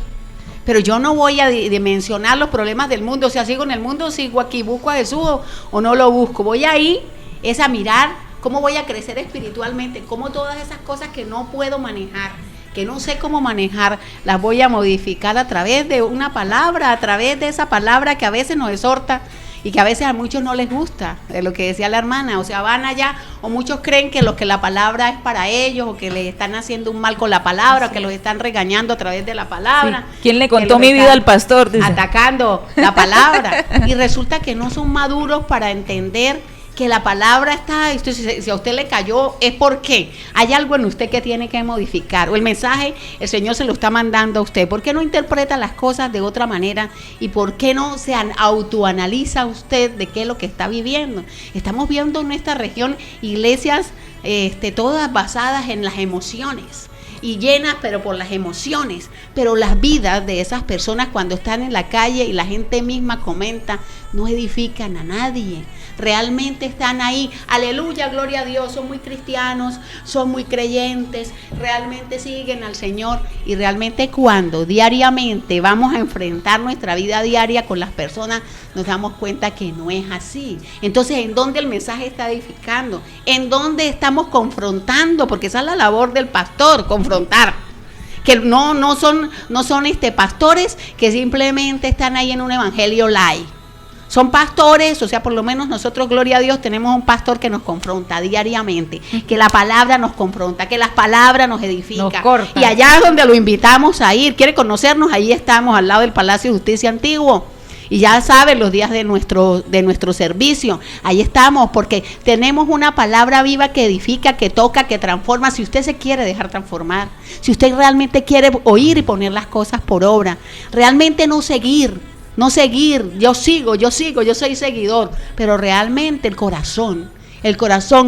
pero yo no voy a dimensionar los problemas del mundo. O sea, sigo en el mundo, sigo aquí, busco a Jesús o no lo busco. Voy ahí es a mirar cómo voy a crecer espiritualmente, cómo todas esas cosas que no puedo manejar, que no sé cómo manejar, las voy a modificar a través de una palabra, a través de esa palabra que a veces nos exhorta y que a veces a muchos no les gusta, de lo que decía la hermana. O sea, van allá, o muchos creen que lo que la palabra es para ellos, o que les están haciendo un mal con la palabra, o que los están regañando a través de la palabra. Sí. ¿Quién le que contó los mi vida están al pastor? Dice. atacando la palabra. Y resulta que no son maduros para entender que la palabra está, si a usted le cayó, es porque hay algo en usted que tiene que modificar, o el mensaje el Señor se lo está mandando a usted. ¿Por qué no interpreta las cosas de otra manera? ¿Y por qué no se autoanaliza usted de qué es lo que está viviendo? Estamos viendo en esta región iglesias todas basadas en las emociones, y llenas pero por las emociones, pero las vidas de esas personas cuando están en la calle y la gente misma comenta, no edifican a nadie. Realmente están ahí, aleluya, gloria a Dios, son muy cristianos, son muy creyentes, realmente siguen al Señor, y realmente cuando diariamente vamos a enfrentar nuestra vida diaria con las personas, nos damos cuenta que no es así. Entonces, ¿en dónde el mensaje está edificando? ¿En dónde estamos confrontando? Porque esa es la labor del pastor, confrontar. Que no son pastores que simplemente están ahí en un evangelio light. Son pastores, o sea, por lo menos nosotros, gloria a Dios, tenemos un pastor que nos confronta diariamente, que la palabra nos confronta, que las palabras nos edifican. Nos corta. Y allá es donde lo invitamos a ir. ¿Quiere conocernos? Ahí estamos, al lado del Palacio de Justicia Antiguo. Y ya saben, los días de nuestro servicio, ahí estamos, porque tenemos una palabra viva que edifica, que toca, que transforma. Si usted se quiere dejar transformar, si usted realmente quiere oír y poner las cosas por obra, realmente no seguir, yo soy seguidor, pero realmente el corazón,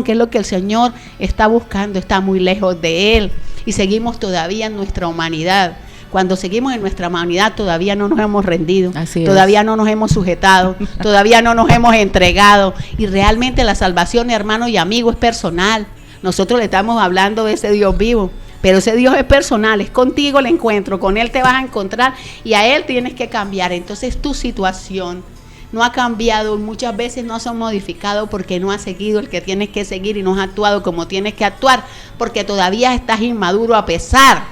que es lo que el Señor está buscando, está muy lejos de Él, y seguimos todavía en nuestra humanidad. Cuando seguimos en nuestra humanidad todavía no nos hemos rendido, todavía no nos hemos sujetado, todavía no nos hemos entregado, y realmente la salvación, hermano y amigo, es personal. Nosotros le estamos hablando de ese Dios vivo, pero ese Dios es personal, es contigo el encuentro, con Él te vas a encontrar y a Él tienes que cambiar. Entonces tu situación no ha cambiado, muchas veces no se ha modificado porque no has seguido el que tienes que seguir y no has actuado como tienes que actuar, porque todavía estás inmaduro a pesar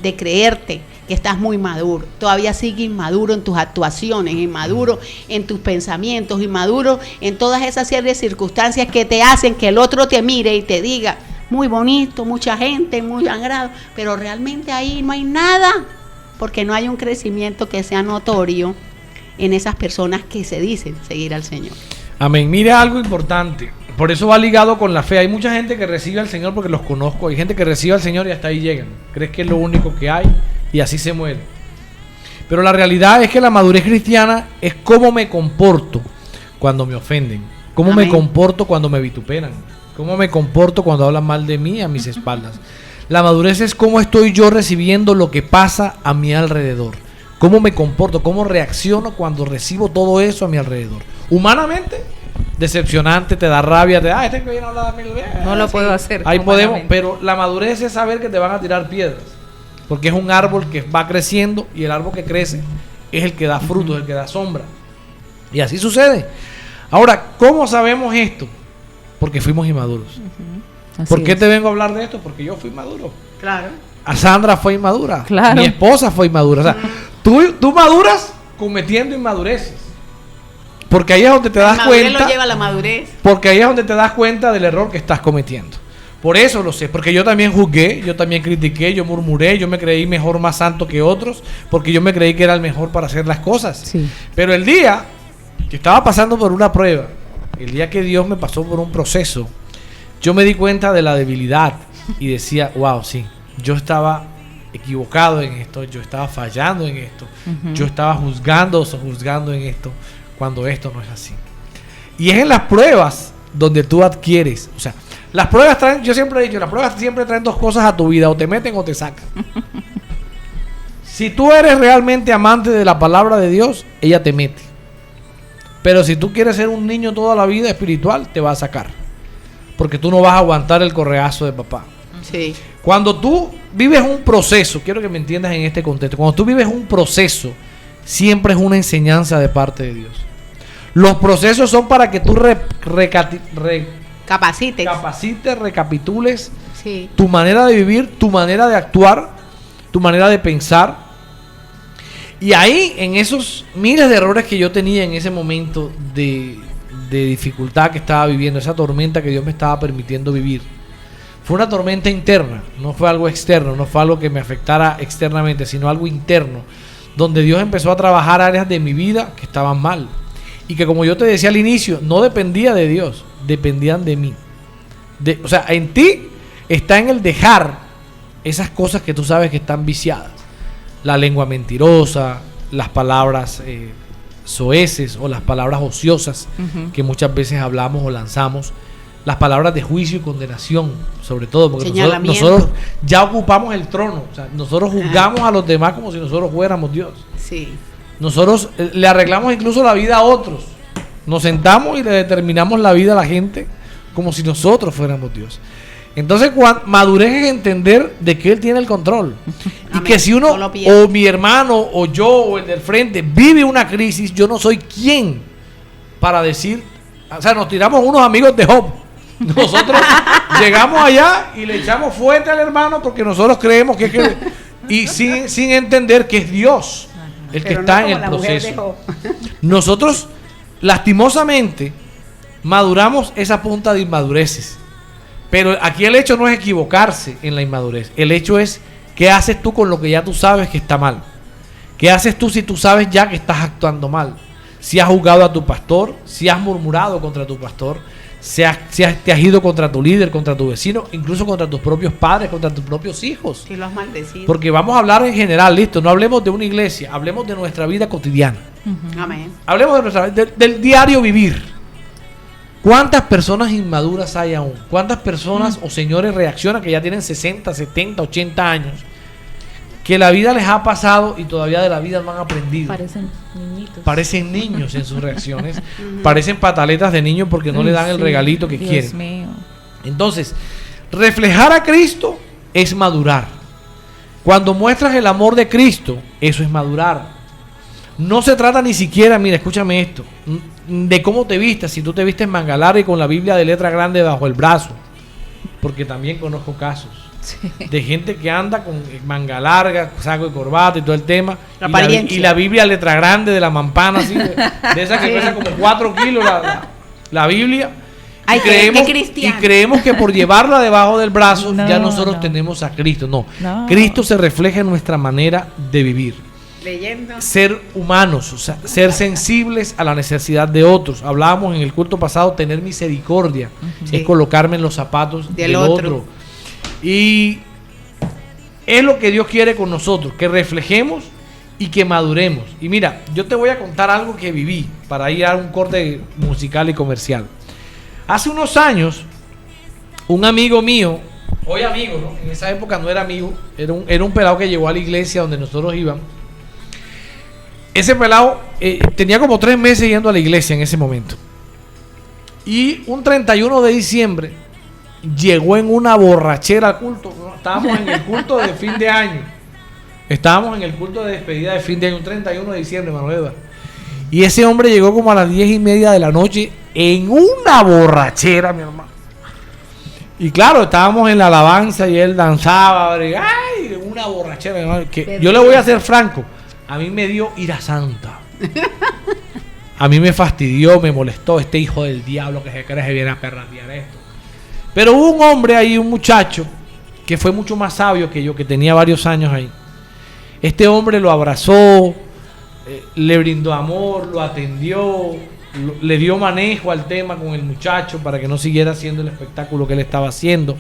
de creerte que estás muy maduro. Todavía sigues inmaduro en tus actuaciones, inmaduro en tus pensamientos, inmaduro en todas esas series de circunstancias que te hacen que el otro te mire y te diga, muy bonito, mucha gente, muy agrado, pero realmente ahí no hay nada, porque no hay un crecimiento que sea notorio en esas personas que se dicen seguir al Señor. Amén. Mira algo importante. Por eso va ligado con la fe. Hay mucha gente que recibe al Señor porque los conozco. Hay gente que recibe al Señor y hasta ahí llegan. Crees que es lo único que hay y así se muere. Pero la realidad es que la madurez cristiana es cómo me comporto cuando me ofenden. Cómo Amén. me comporto cuando me vituperan. Cómo me comporto cuando hablan mal de mí a mis espaldas. La madurez es cómo estoy yo recibiendo lo que pasa a mi alrededor. Cómo me comporto, cómo reacciono cuando recibo todo eso a mi alrededor. Humanamente, decepcionante, te da rabia, este que viene a hablar de mí. No lo puedo hacer. Ahí podemos, humanamente. pero la madurez es saber que te van a tirar piedras. Porque es un árbol que va creciendo y el árbol que crece es el que da frutos, el que da sombra. Y así sucede. Ahora, ¿cómo sabemos esto? Porque fuimos inmaduros. Así ¿Por qué es. te vengo a hablar de esto? Porque yo fui maduro. Claro. A Sandra fue inmadura. Claro. Mi esposa fue inmadura. O sea, tú maduras cometiendo inmadureces. Porque ahí es donde te das La madurez cuenta. lo lleva a la madurez. Porque ahí es donde te das cuenta del error que estás cometiendo. Por eso lo sé, porque yo también juzgué, yo también critiqué, yo murmuré, yo me creí mejor, más santo que otros, porque yo me creí que era el mejor para hacer las cosas. Sí. Pero el día que estaba pasando por una prueba, el día que Dios me pasó por un proceso, yo me di cuenta de la debilidad y decía, wow, sí, yo estaba equivocado en esto, yo estaba fallando en esto, yo estaba juzgando o sojuzgando en esto, cuando esto no es así. Y es en las pruebas donde tú adquieres, o sea, las pruebas traen, yo siempre he dicho, las pruebas siempre traen dos cosas a tu vida, o te meten o te sacan. Si tú eres realmente amante de la palabra de Dios, ella te mete. Pero si tú quieres ser un niño toda la vida espiritual, te va a sacar. Porque tú no vas a aguantar el correazo de papá. Sí. Cuando tú vives un proceso, quiero que me entiendas en este contexto, cuando tú vives un proceso, siempre es una enseñanza de parte de Dios. Los procesos son para que tú capacites, recapitules Sí. tu manera de vivir, tu manera de actuar, tu manera de pensar. Y ahí, en esos miles de errores que yo tenía en ese momento de dificultad que estaba viviendo, esa tormenta que Dios me estaba permitiendo vivir, fue una tormenta interna, no fue algo externo, no fue algo que me afectara externamente, sino algo interno, donde Dios empezó a trabajar áreas de mi vida que estaban mal. Y que, como yo te decía al inicio, no dependía de Dios, dependían de mí. O sea, en ti está en el dejar esas cosas que tú sabes que están viciadas. La lengua mentirosa, las palabras soeces o las palabras ociosas que muchas veces hablamos o lanzamos. Las palabras de juicio y condenación, sobre todo, porque nosotros ya ocupamos el trono. O sea, nosotros juzgamos a los demás como si nosotros fuéramos Dios. Sí. Nosotros le arreglamos incluso la vida a otros. Nos sentamos y le determinamos la vida a la gente como si nosotros fuéramos Dios. Entonces, madurez es entender de que Él tiene el control. Y que si uno, o mi hermano, o yo, o el del frente, vive una crisis, yo no soy quien para decir, o sea, nos tiramos unos amigos de Job. Nosotros llegamos allá y le echamos fuerte al hermano porque nosotros creemos que es que... Y sin entender que es Dios el que está en el proceso. Nosotros, lastimosamente, maduramos esa punta de inmadureces. Pero aquí el hecho no es equivocarse en la inmadurez. El hecho es qué haces tú con lo que ya tú sabes que está mal. ¿Qué haces tú si tú sabes ya que estás actuando mal? Si has juzgado a tu pastor, si has murmurado contra tu pastor, te has ido contra tu líder, contra tu vecino, incluso contra tus propios padres, contra tus propios hijos. Si lo has maldecido. Porque vamos a hablar en general, listo, no hablemos de una iglesia, hablemos de nuestra vida cotidiana. Amén. Hablemos de nuestra, del diario vivir. ¿Cuántas personas inmaduras hay aún? ¿Cuántas personas o señores reaccionan que ya tienen 60, 70, 80 años? Que la vida les ha pasado y todavía de la vida no han aprendido. Parecen niñitos. Parecen niños en sus reacciones. Parecen pataletas de niños porque no le dan el regalito que quieren. Dios mío. Entonces, reflejar a Cristo es madurar. Cuando muestras el amor de Cristo, eso es madurar. No se trata ni siquiera, mira, escúchame esto, de cómo te vistas, si tú te vistes manga larga y con la Biblia de letra grande bajo el brazo, porque también conozco casos de gente que anda con manga larga, saco de corbata y todo el tema, y la Biblia letra grande de la mampana, así, de esa que pesa como 4 kilos la Biblia. Ay, y creemos que por llevarla debajo del brazo ya nosotros tenemos a Cristo. No, Cristo se refleja en nuestra manera de vivir. Leyendo. Ser humanos, o sea, ser sensibles a la necesidad de otros. Hablábamos en el culto pasado, tener misericordia, es colocarme en los zapatos del otro. Y es lo que Dios quiere con nosotros, que reflejemos y que maduremos. Y mira, yo te voy a contar algo que viví para ir a un corte musical y comercial. Hace unos años, un amigo mío, hoy amigo, ¿no? En esa época no era amigo, era un pelado que llegó a la iglesia donde nosotros íbamos. Ese pelado tenía como 3 meses yendo a la iglesia en ese momento. Y un 31 de diciembre llegó en una borrachera al culto. Estábamos en el culto de fin de año. Estábamos en el culto de despedida de fin de año, un 31 de diciembre, Manuel. Y ese hombre llegó como a las 10:30 de la noche en una borrachera, mi hermano. Y claro, estábamos en la alabanza y él danzaba. ¡Ay! Una borrachera, mi hermano. Que yo le voy a ser franco. A mí me dio ira santa. A mí me fastidió, me molestó este hijo del diablo que se cree que viene a perratear esto. Pero hubo un hombre ahí, un muchacho, que fue mucho más sabio que yo, que tenía varios años ahí. Este hombre lo abrazó, le brindó amor, lo atendió, le dio manejo al tema con el muchacho para que no siguiera haciendo el espectáculo que él estaba haciendo.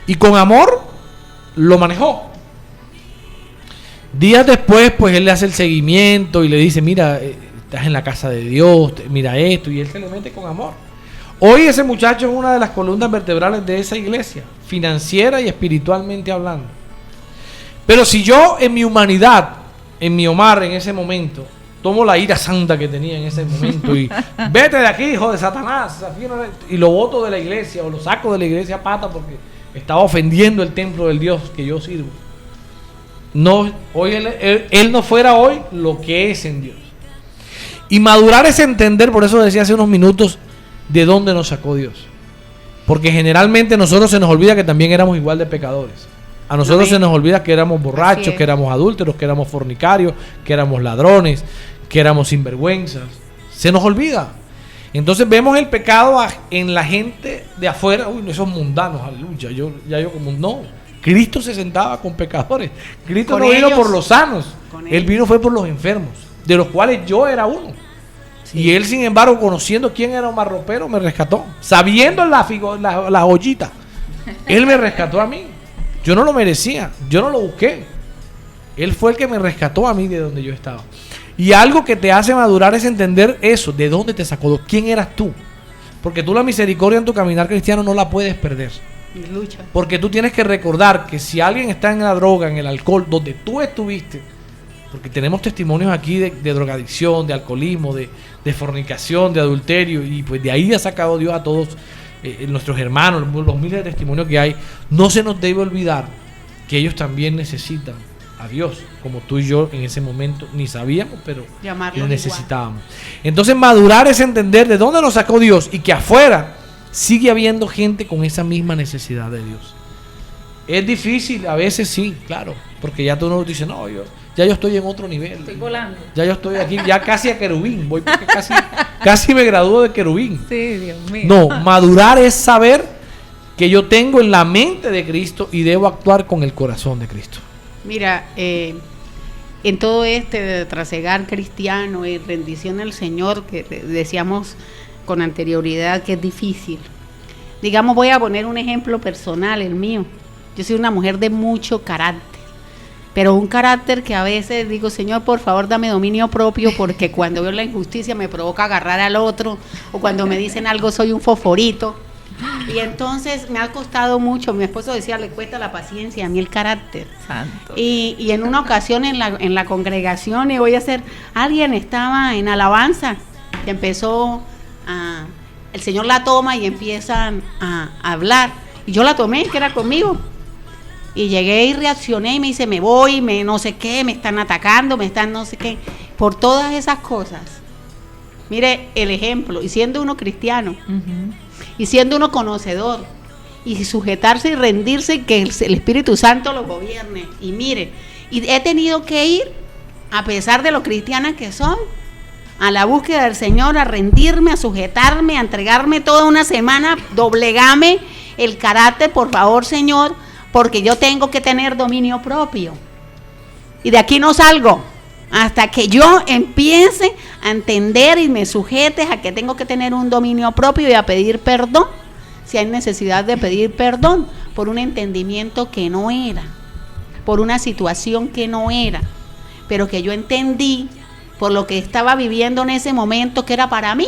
Y con amor lo manejó. Días después, pues él le hace el seguimiento y le dice, mira, estás en la casa de Dios, mira esto, y él se le mete con amor. Hoy ese muchacho es una de las columnas vertebrales de esa iglesia, financiera y espiritualmente hablando. Pero si yo en mi humanidad, en mi Omar en ese momento, tomo la ira santa que tenía en ese momento y vete de aquí, hijo de Satanás, y lo boto de la iglesia o lo saco de la iglesia a pata porque estaba ofendiendo el templo del Dios que yo sirvo. No, hoy él no fuera hoy lo que es en Dios. Y madurar es entender, por eso decía hace unos minutos, de dónde nos sacó Dios. Porque generalmente a nosotros se nos olvida que también éramos igual de pecadores. A nosotros se nos olvida que éramos borrachos, que éramos adúlteros, que éramos fornicarios, que éramos ladrones, que éramos sinvergüenzas. Se nos olvida. Entonces vemos el pecado en la gente de afuera. Uy, esos mundanos, aleluya. Yo como no. Cristo se sentaba con pecadores. Cristo no vino por los sanos. Él vino fue por los enfermos, de los cuales yo era uno. Sí. Y él, sin embargo, conociendo quién era Omar Ropero, me rescató. Sabiendo la joyita. Él me rescató a mí. Yo no lo merecía. Yo no lo busqué. Él fue el que me rescató a mí de donde yo estaba. Y algo que te hace madurar es entender eso. ¿De dónde te sacó? ¿Quién eras tú? Porque tú la misericordia en tu caminar cristiano no la puedes perder. Lucha. Porque tú tienes que recordar que si alguien está en la droga, en el alcohol, donde tú estuviste, porque tenemos testimonios aquí de drogadicción, de alcoholismo, de fornicación, de adulterio, y pues de ahí ha sacado Dios a todos nuestros hermanos, los miles de testimonios que hay. No se nos debe olvidar que ellos también necesitan a Dios, como tú y yo en ese momento ni sabíamos, pero lo necesitábamos. Entonces madurar es entender de dónde nos sacó Dios y que afuera sigue habiendo gente con esa misma necesidad de Dios. Es difícil, a veces sí, claro, porque ya tú no dices, no, yo estoy en otro nivel. Estoy volando. Ya yo estoy aquí, ya casi a querubín, voy porque casi me gradúo de querubín. Sí, Dios mío. No, madurar es saber que yo tengo en la mente de Cristo y debo actuar con el corazón de Cristo. Mira, en todo de trasegar cristiano y rendición al Señor, que decíamos con anterioridad que es difícil. Digamos, voy a poner un ejemplo personal, el mío. Yo soy una mujer de mucho carácter, pero un carácter que a veces digo, Señor, por favor, dame dominio propio, porque cuando veo la injusticia me provoca agarrar al otro, o cuando me dicen algo soy un fosforito. Y entonces me ha costado mucho. Mi esposo decía, le cuesta la paciencia, a mí el carácter. Santo. Y en una ocasión en la congregación, y alguien estaba en alabanza, y empezó el Señor la toma y empiezan a hablar, y yo la tomé, que era conmigo, y llegué y reaccioné y me dice, me voy, no sé qué, me están atacando, me están no sé qué, por todas esas cosas. Mire el ejemplo, y siendo uno cristiano, y siendo uno conocedor, y sujetarse y rendirse, que el Espíritu Santo lo gobierne. Y mire, y he tenido que ir, a pesar de lo cristiana que soy, a la búsqueda del Señor, a rendirme, a sujetarme, a entregarme toda una semana, doblegame el carácter, por favor, Señor, porque yo tengo que tener dominio propio. Y de aquí no salgo hasta que yo empiece a entender y me sujete a que tengo que tener un dominio propio y a pedir perdón, si hay necesidad de pedir perdón por un entendimiento que no era, por una situación que no era, pero que yo entendí por lo que estaba viviendo en ese momento que era para mí.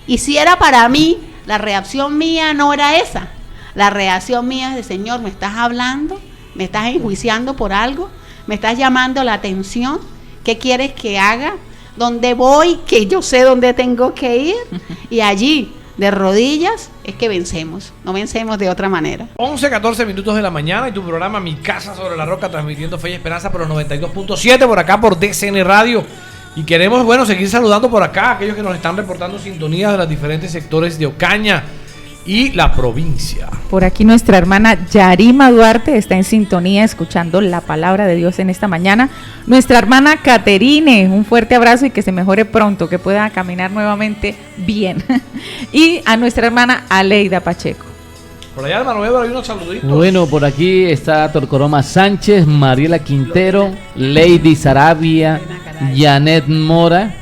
Y si era para mí, la reacción mía no era esa. La reacción mía es de: Señor, ¿me estás hablando? ¿Me estás enjuiciando por algo? ¿Me estás llamando la atención? ¿Qué quieres que haga? ¿Dónde voy? Que yo sé dónde tengo que ir. Y allí, de rodillas, es que vencemos. No vencemos de otra manera. 11:14 minutos de la mañana y tu programa Mi Casa sobre la Roca, transmitiendo Fe y Esperanza por los 92.7 por acá por DCN Radio. Y queremos, bueno, seguir saludando por acá a aquellos que nos están reportando sintonía de los diferentes sectores de Ocaña y la provincia. Por aquí nuestra hermana Yarima Duarte está en sintonía escuchando la palabra de Dios en esta mañana. Nuestra hermana Caterine, un fuerte abrazo y que se mejore pronto, que pueda caminar nuevamente bien. Y a nuestra hermana Aleida Pacheco. Por allá, hermano Edward, hay unos saluditos. Bueno, por aquí está Torcoroma Sánchez, Mariela Quintero, Lady Sarabia, Janet Mora,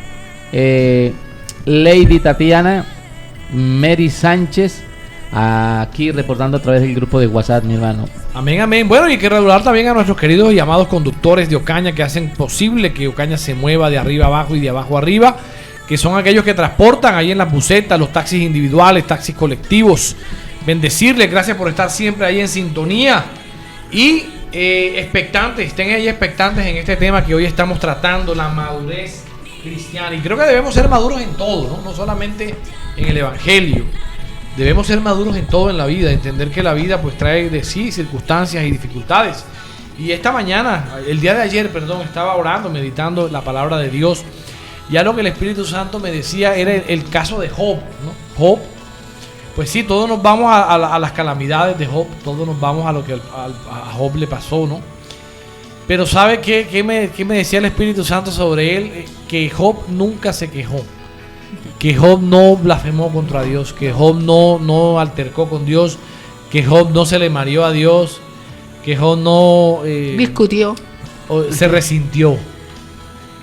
Lady Tatiana, Mary Sánchez, aquí reportando a través del grupo de WhatsApp, mi hermano. Amén, amén. Bueno, y hay que regular también a nuestros queridos y amados conductores de Ocaña que hacen posible que Ocaña se mueva de arriba abajo y de abajo arriba, que son aquellos que transportan ahí en las busetas, los taxis individuales, taxis colectivos. Bendecirles, gracias por estar siempre ahí en sintonía y expectantes, estén ahí expectantes en este tema que hoy estamos tratando, la madurez cristiana. Y creo que debemos ser maduros en todo, ¿no? No solamente en el evangelio. Debemos ser maduros en todo en la vida, entender que la vida pues trae de sí circunstancias y dificultades. Y esta mañana, el día de ayer, estaba orando, meditando la palabra de Dios. Y algo que el Espíritu Santo me decía era el caso de Job, ¿no? Job, pues sí, todos nos vamos a las calamidades de Job, todos nos vamos a lo que a Job le pasó, ¿no? Pero ¿sabe qué me decía el Espíritu Santo sobre él? Que Job nunca se quejó, que Job no blasfemó contra Dios, que Job no altercó con Dios, que Job no se le mareó a Dios, que Job no discutió, se resintió.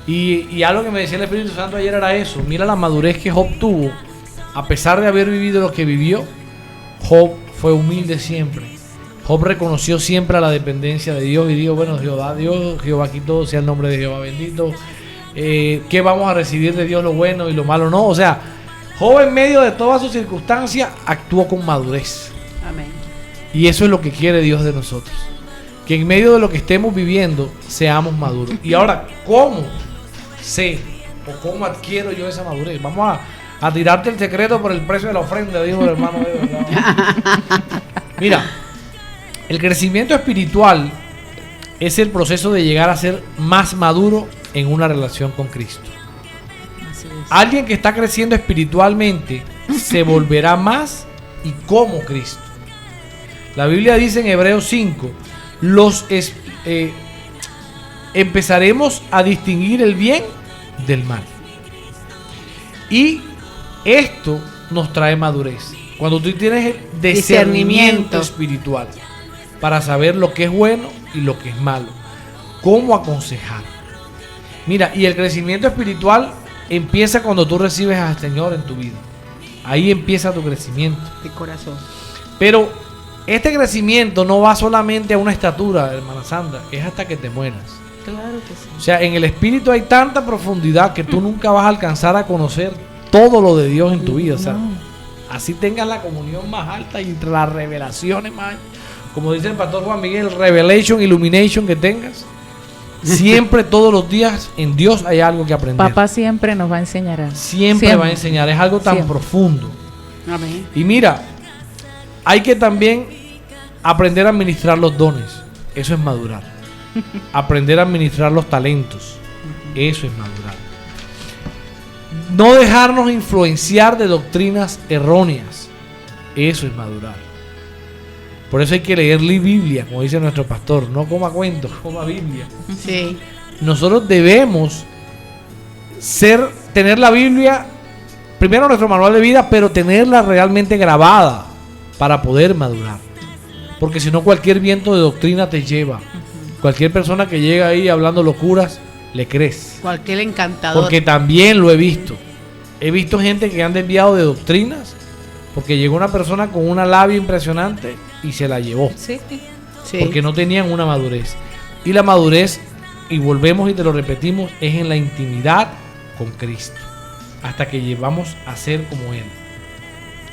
Y algo que me decía el Espíritu Santo ayer era eso. Mira la madurez que Job tuvo. A pesar de haber vivido lo que vivió, Job fue humilde siempre. Job reconoció siempre a la dependencia de Dios y dijo: bueno, Jehová Dios, Jehová quitó, sea el nombre de Jehová bendito. ¿Qué vamos a recibir de Dios, lo bueno y lo malo? No, o sea, Job en medio de todas sus circunstancias actuó con madurez. Amén. Y eso es lo que quiere Dios de nosotros, que en medio de lo que estemos viviendo seamos maduros. Y ahora, ¿cómo sé o cómo adquiero yo esa madurez? Vamos a tirarte el secreto por el precio de la ofrenda, dijo el hermano. Mira, el crecimiento espiritual es el proceso de llegar a ser más maduro en una relación con Cristo. Así es. Alguien que está creciendo espiritualmente se volverá más y como Cristo. La Biblia dice en Hebreos 5, empezaremos a distinguir el bien del mal. Y esto nos trae madurez. Cuando tú tienes el discernimiento espiritual para saber lo que es bueno y lo que es malo, cómo aconsejar. Mira, y el crecimiento espiritual empieza cuando tú recibes al Señor en tu vida. Ahí empieza tu crecimiento de corazón. Pero este crecimiento no va solamente a una estatura, hermana Sandra, es hasta que te mueras. Claro que sí. O sea, en el espíritu hay tanta profundidad que tú nunca vas a alcanzar a conocer todo lo de Dios en tu vida. O sea, así tengas la comunión más alta y las revelaciones más, como dice el pastor Juan Miguel, revelation, illumination que tengas. Siempre, todos los días, en Dios hay algo que aprender. Papá siempre nos va a enseñar. Siempre va a enseñar, es algo tan profundo. Amén. Y mira, hay que también aprender a administrar los dones. Eso es madurar. Aprender a administrar los talentos. Eso es madurar. No dejarnos influenciar de doctrinas erróneas. Eso es madurar. Por eso hay que leer la Biblia, como dice nuestro pastor. No coma cuentos, coma Biblia. Sí. Nosotros debemos tener la Biblia, primero nuestro manual de vida, pero tenerla realmente grabada para poder madurar. Porque si no, cualquier viento de doctrina te lleva. Cualquier persona que llega ahí hablando locuras, le crees. Cualquier encantador. Porque también lo he visto. He visto gente que han desviado de doctrinas porque llegó una persona con una labia impresionante y se la llevó. Sí. Porque no tenían una madurez. Y la madurez, y volvemos y te lo repetimos, es en la intimidad con Cristo. Hasta que llevamos a ser como Él.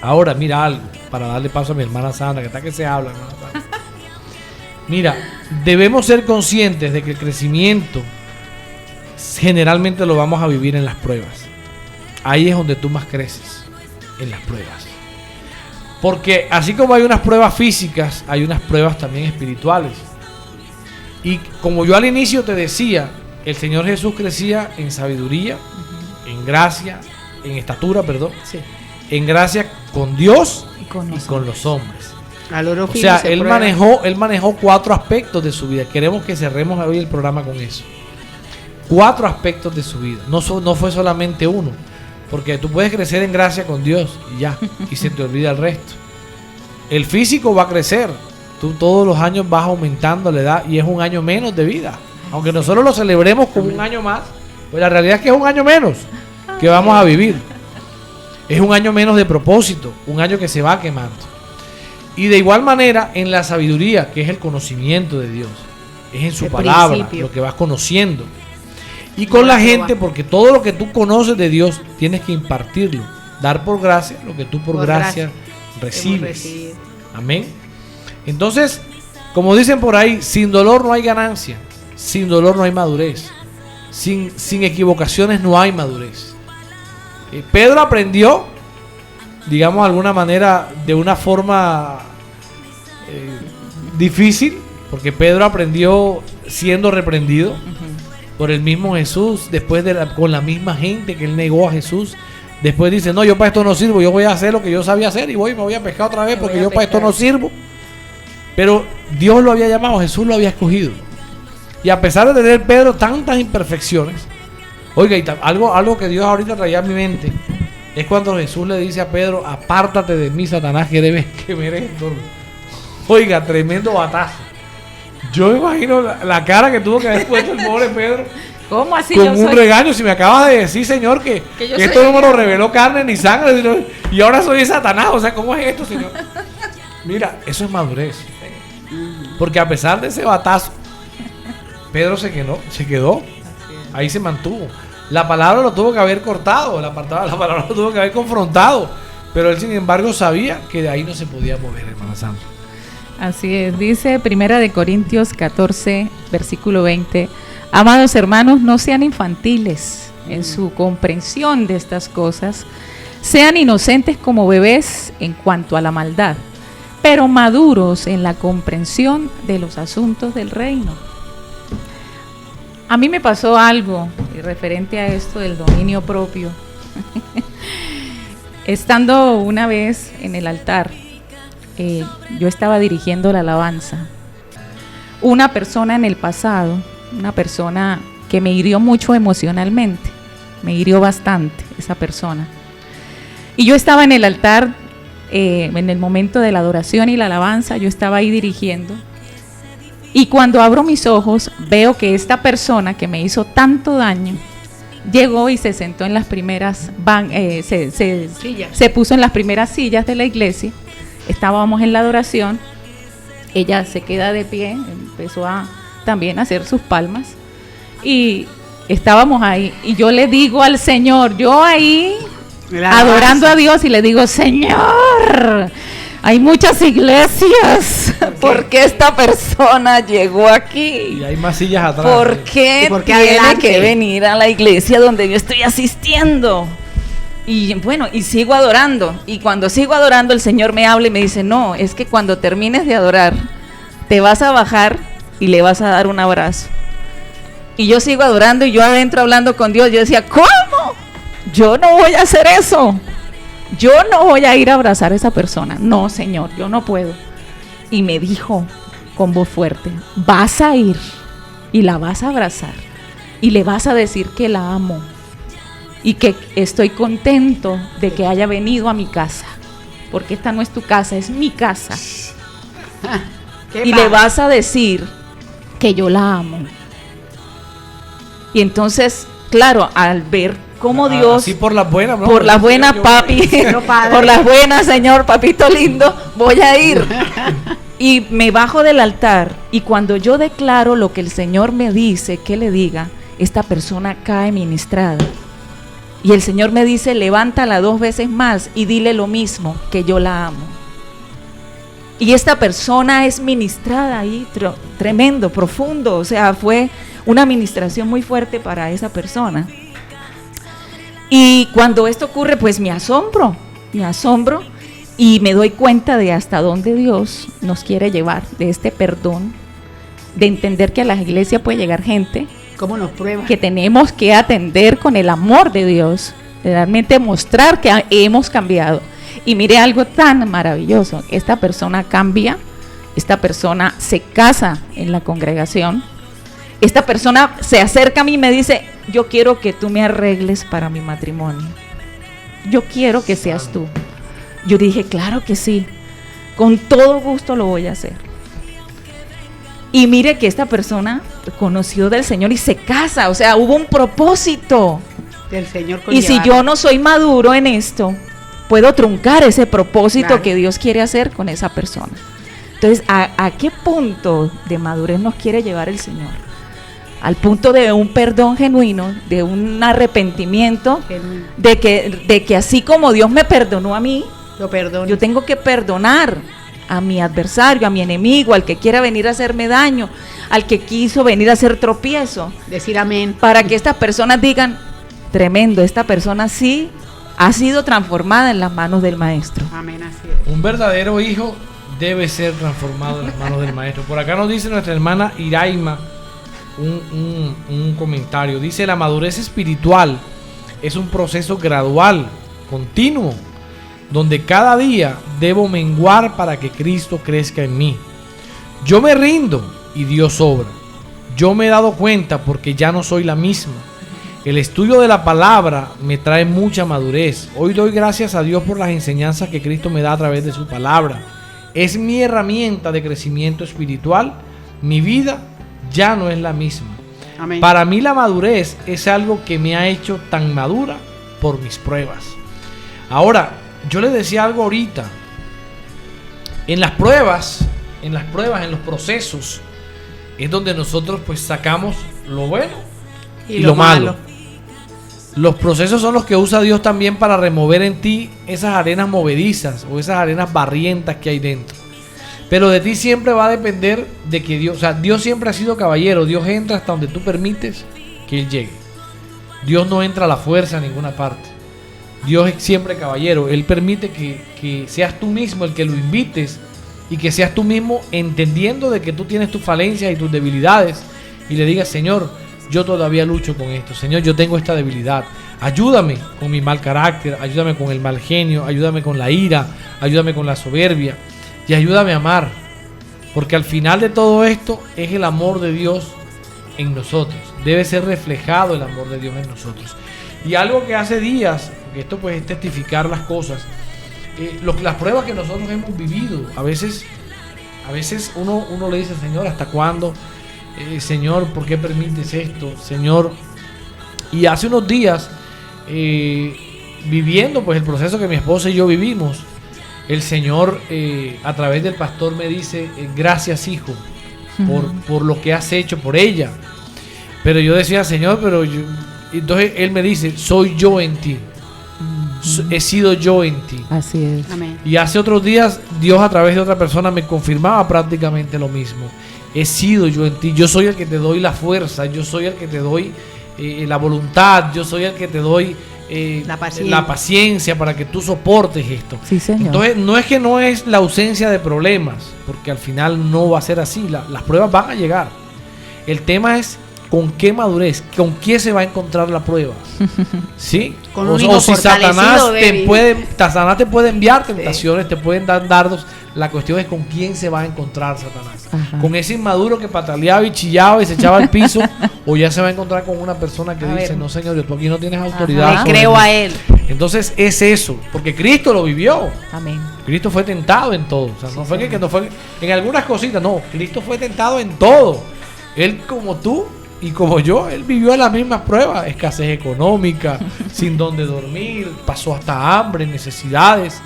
Ahora, mira algo, para darle paso a mi hermana Sandra, que está que se habla, hermana Sandra. Mira, debemos ser conscientes de que el crecimiento generalmente lo vamos a vivir en las pruebas. Ahí es donde tú más creces, en las pruebas. Porque así como hay unas pruebas físicas, hay unas pruebas también espirituales. Y como yo al inicio te decía, el Señor Jesús crecía en sabiduría, en gracia, en estatura, perdón, Sí. en gracia con Dios Y con y con los hombres. Al oro O fino sea, se él prueba. manejó 4 aspectos de su vida. Queremos que cerremos hoy el programa con eso. 4 aspectos de su vida. No fue solamente uno. Porque tú puedes crecer en gracia con Dios y ya. Y se te olvida el resto. El físico va a crecer. Tú todos los años vas aumentando la edad y es un año menos de vida. Aunque nosotros lo celebremos como un año más, pues la realidad es que es un año menos que vamos a vivir. Es un año menos de propósito. Un año que se va quemando. Y de igual manera en la sabiduría, que es el conocimiento de Dios, es en su El palabra, principio. lo que vas conociendo. Y con la gente, porque todo lo que tú conoces de Dios tienes que impartirlo, dar por gracia lo que tú por gracia hemos recibes. recibido. Amén. Entonces, como dicen por ahí, sin dolor no hay ganancia, sin dolor no hay madurez, sin equivocaciones no hay madurez. Pedro aprendió, digamos de alguna manera, de una forma difícil, porque Pedro aprendió siendo reprendido por el mismo Jesús, después con la misma gente que él negó a Jesús. Después dice, no, yo para esto no sirvo, yo voy a hacer lo que yo sabía hacer y me voy a pescar otra vez porque yo para esto no sirvo. Pero Dios lo había llamado, Jesús lo había escogido. Y a pesar de tener Pedro tantas imperfecciones, oiga, y algo que Dios ahorita traía a mi mente, es cuando Jesús le dice a Pedro, apártate de mí, Satanás, que me eres enorme. Oiga, tremendo batazo. Yo me imagino la cara que tuvo que haber puesto el pobre Pedro. ¿Cómo así? Con Yo un soy- regaño, si me acabas de decir, Señor, que yo esto soy no me lo Dios. reveló carne ni sangre, y ahora soy Satanás. O sea, ¿cómo es esto, Señor? Mira, eso es madurez. Porque a pesar de ese batazo, Pedro se quedó. Ahí se mantuvo. La palabra lo tuvo que haber cortado, la palabra lo tuvo que haber confrontado. Pero él, sin embargo, sabía que de ahí no se podía mover, hermana Sandra. Así es, dice 1 Corintios 14, versículo 20. Amados hermanos, no sean infantiles en su comprensión de estas cosas. Sean inocentes como bebés en cuanto a la maldad, pero maduros en la comprensión de los asuntos del reino. A mí me pasó algo referente a esto del dominio propio. Estando una vez en el altar, yo estaba dirigiendo la alabanza. Una persona en el pasado, una persona que me hirió mucho emocionalmente, me hirió bastante esa persona. Y yo estaba en el altar, en el momento de la adoración y la alabanza, yo estaba ahí dirigiendo. Y cuando abro mis ojos, veo que esta persona que me hizo tanto daño, llegó y se sentó en las primeras, se puso en las primeras sillas de la iglesia. Estábamos en la adoración, ella se queda de pie, empezó también a hacer sus palmas y estábamos ahí y yo le digo al Señor, yo ahí adorando a Dios y le digo, Señor, hay muchas iglesias, ¿por qué esta persona llegó aquí? Y hay más sillas atrás. ¿Por qué ¿Y por qué tiene adelante? que venir a la iglesia donde yo estoy asistiendo? Y bueno, y sigo adorando. Y cuando sigo adorando, el Señor me habla y me dice, no, es que cuando termines de adorar, te vas a bajar y le vas a dar un abrazo. Y yo sigo adorando y yo adentro hablando con Dios. Yo decía, ¿cómo? Yo no voy a hacer eso. Yo no voy a ir a abrazar a esa persona. No, Señor, yo no puedo. Y me dijo con voz fuerte, vas a ir y la vas a abrazar y le vas a decir que la amo y que estoy contento de que haya venido a mi casa, porque esta no es tu casa, es mi casa. Y le vas a decir que yo la amo. Y entonces, claro, al ver cómo Dios, así por las buenas, por las buenas, papi, por las buenas, Señor, papito lindo, voy a ir. Y me bajo del altar, y cuando yo declaro lo que el Señor me dice que le diga, esta persona cae ministrada. Y el Señor me dice, levántala 2 veces más y dile lo mismo, que yo la amo. Y esta persona es ministrada ahí, tremendo, profundo. O sea, fue una ministración muy fuerte para esa persona. Y cuando esto ocurre, pues me asombro y me doy cuenta de hasta dónde Dios nos quiere llevar, de este perdón, de entender que a la iglesia puede llegar gente ¿Cómo nos prueba? que tenemos que atender con el amor de Dios, de realmente mostrar que hemos cambiado. Y mire algo tan maravilloso, esta persona cambia, esta persona se casa en la congregación, esta persona se acerca a mí y me dice, yo quiero que tú me arregles para mi matrimonio, yo quiero que seas tú. Yo dije, claro que sí, con todo gusto lo voy a hacer. Y mire que esta persona conoció del Señor y se casa, o sea, hubo un propósito. Del Señor con Y si yo no soy maduro en esto, puedo truncar ese propósito, claro, que Dios quiere hacer con esa persona. Entonces, ¿a qué punto de madurez nos quiere llevar el Señor? Al punto de un perdón genuino, de un arrepentimiento, de que así como Dios me perdonó a mí, yo tengo que perdonar a mi adversario, a mi enemigo, al que quiera venir a hacerme daño, al que quiso venir a hacer tropiezo. Decir amén. Para que estas personas digan, tremendo, esta persona sí ha sido transformada en las manos del Maestro. Amén, así es. Un verdadero hijo debe ser transformado en las manos del Maestro. Por acá nos dice nuestra hermana Iraima un comentario. Dice, la madurez espiritual es un proceso gradual, continuo, donde cada día debo menguar para que Cristo crezca en mí. Yo me rindo y Dios obra. Yo me he dado cuenta porque ya no soy la misma. El estudio de la palabra me trae mucha madurez. Hoy doy gracias a Dios por las enseñanzas que Cristo me da a través de su palabra. Es mi herramienta de crecimiento espiritual. Mi vida ya no es la misma. Amén. Para mí la madurez es algo que me ha hecho tan madura por mis pruebas. Ahora, yo les decía algo ahorita. En las pruebas, en los procesos, es donde nosotros pues sacamos lo bueno y lo malo. Los procesos son los que usa Dios también para remover en ti esas arenas movedizas o esas arenas barrientas que hay dentro. Pero de ti siempre va a depender de que Dios, o sea, Dios siempre ha sido caballero. Dios entra hasta donde tú permites que Él llegue. Dios no entra a la fuerza a ninguna parte. Dios es siempre caballero. Él permite que seas tú mismo el que lo invites y que seas tú mismo entendiendo de que tú tienes tus falencias y tus debilidades y le digas, Señor, yo todavía lucho con esto. Señor, yo tengo esta debilidad. Ayúdame con mi mal carácter, ayúdame con el mal genio, ayúdame con la ira, ayúdame con la soberbia y ayúdame a amar. Porque al final de todo esto es el amor de Dios en nosotros. Debe ser reflejado el amor de Dios en nosotros. Y algo que hace días, porque esto pues es testificar las cosas, las pruebas que nosotros hemos vivido, a veces uno le dice, Señor, ¿hasta cuándo? Señor, ¿por qué permites esto? Señor, y hace unos días, viviendo pues el proceso que mi esposa y yo vivimos, el Señor a través del pastor me dice, gracias hijo, por lo que has hecho por ella. Pero yo decía, Señor, pero yo... Entonces Él me dice, soy yo en ti. He sido yo en ti. Así es. Amén. Y hace otros días Dios a través de otra persona me confirmaba prácticamente lo mismo. He sido yo en ti. Yo soy el que te doy la fuerza. Yo soy el que te doy la voluntad. Yo soy el que te doy la paciencia para que tú soportes esto. Sí, Señor. Entonces no es que no es la ausencia de problemas, porque al final no va a ser así. Las pruebas van a llegar. El tema es ¿con qué madurez? ¿Con qué se va a encontrar la prueba? ¿Sí? Con un hijo si fortalecido, Satanás te puede enviar tentaciones, te pueden dar dardos. La cuestión es con quién se va a encontrar Satanás. Ajá. Con ese inmaduro que pataleaba y chillaba y se echaba al piso, o ya se va a encontrar con una persona que dice, no señor, tú aquí no tienes autoridad. Le sobre creo mí. a él. Entonces es eso, porque Cristo lo vivió. Amén. Cristo fue tentado en todo. O sea, no fue que no fue en algunas cositas, no. Cristo fue tentado en todo. Él, como tú y como yo, él vivió las mismas pruebas: escasez económica, sin dónde dormir, pasó hasta hambre, necesidades.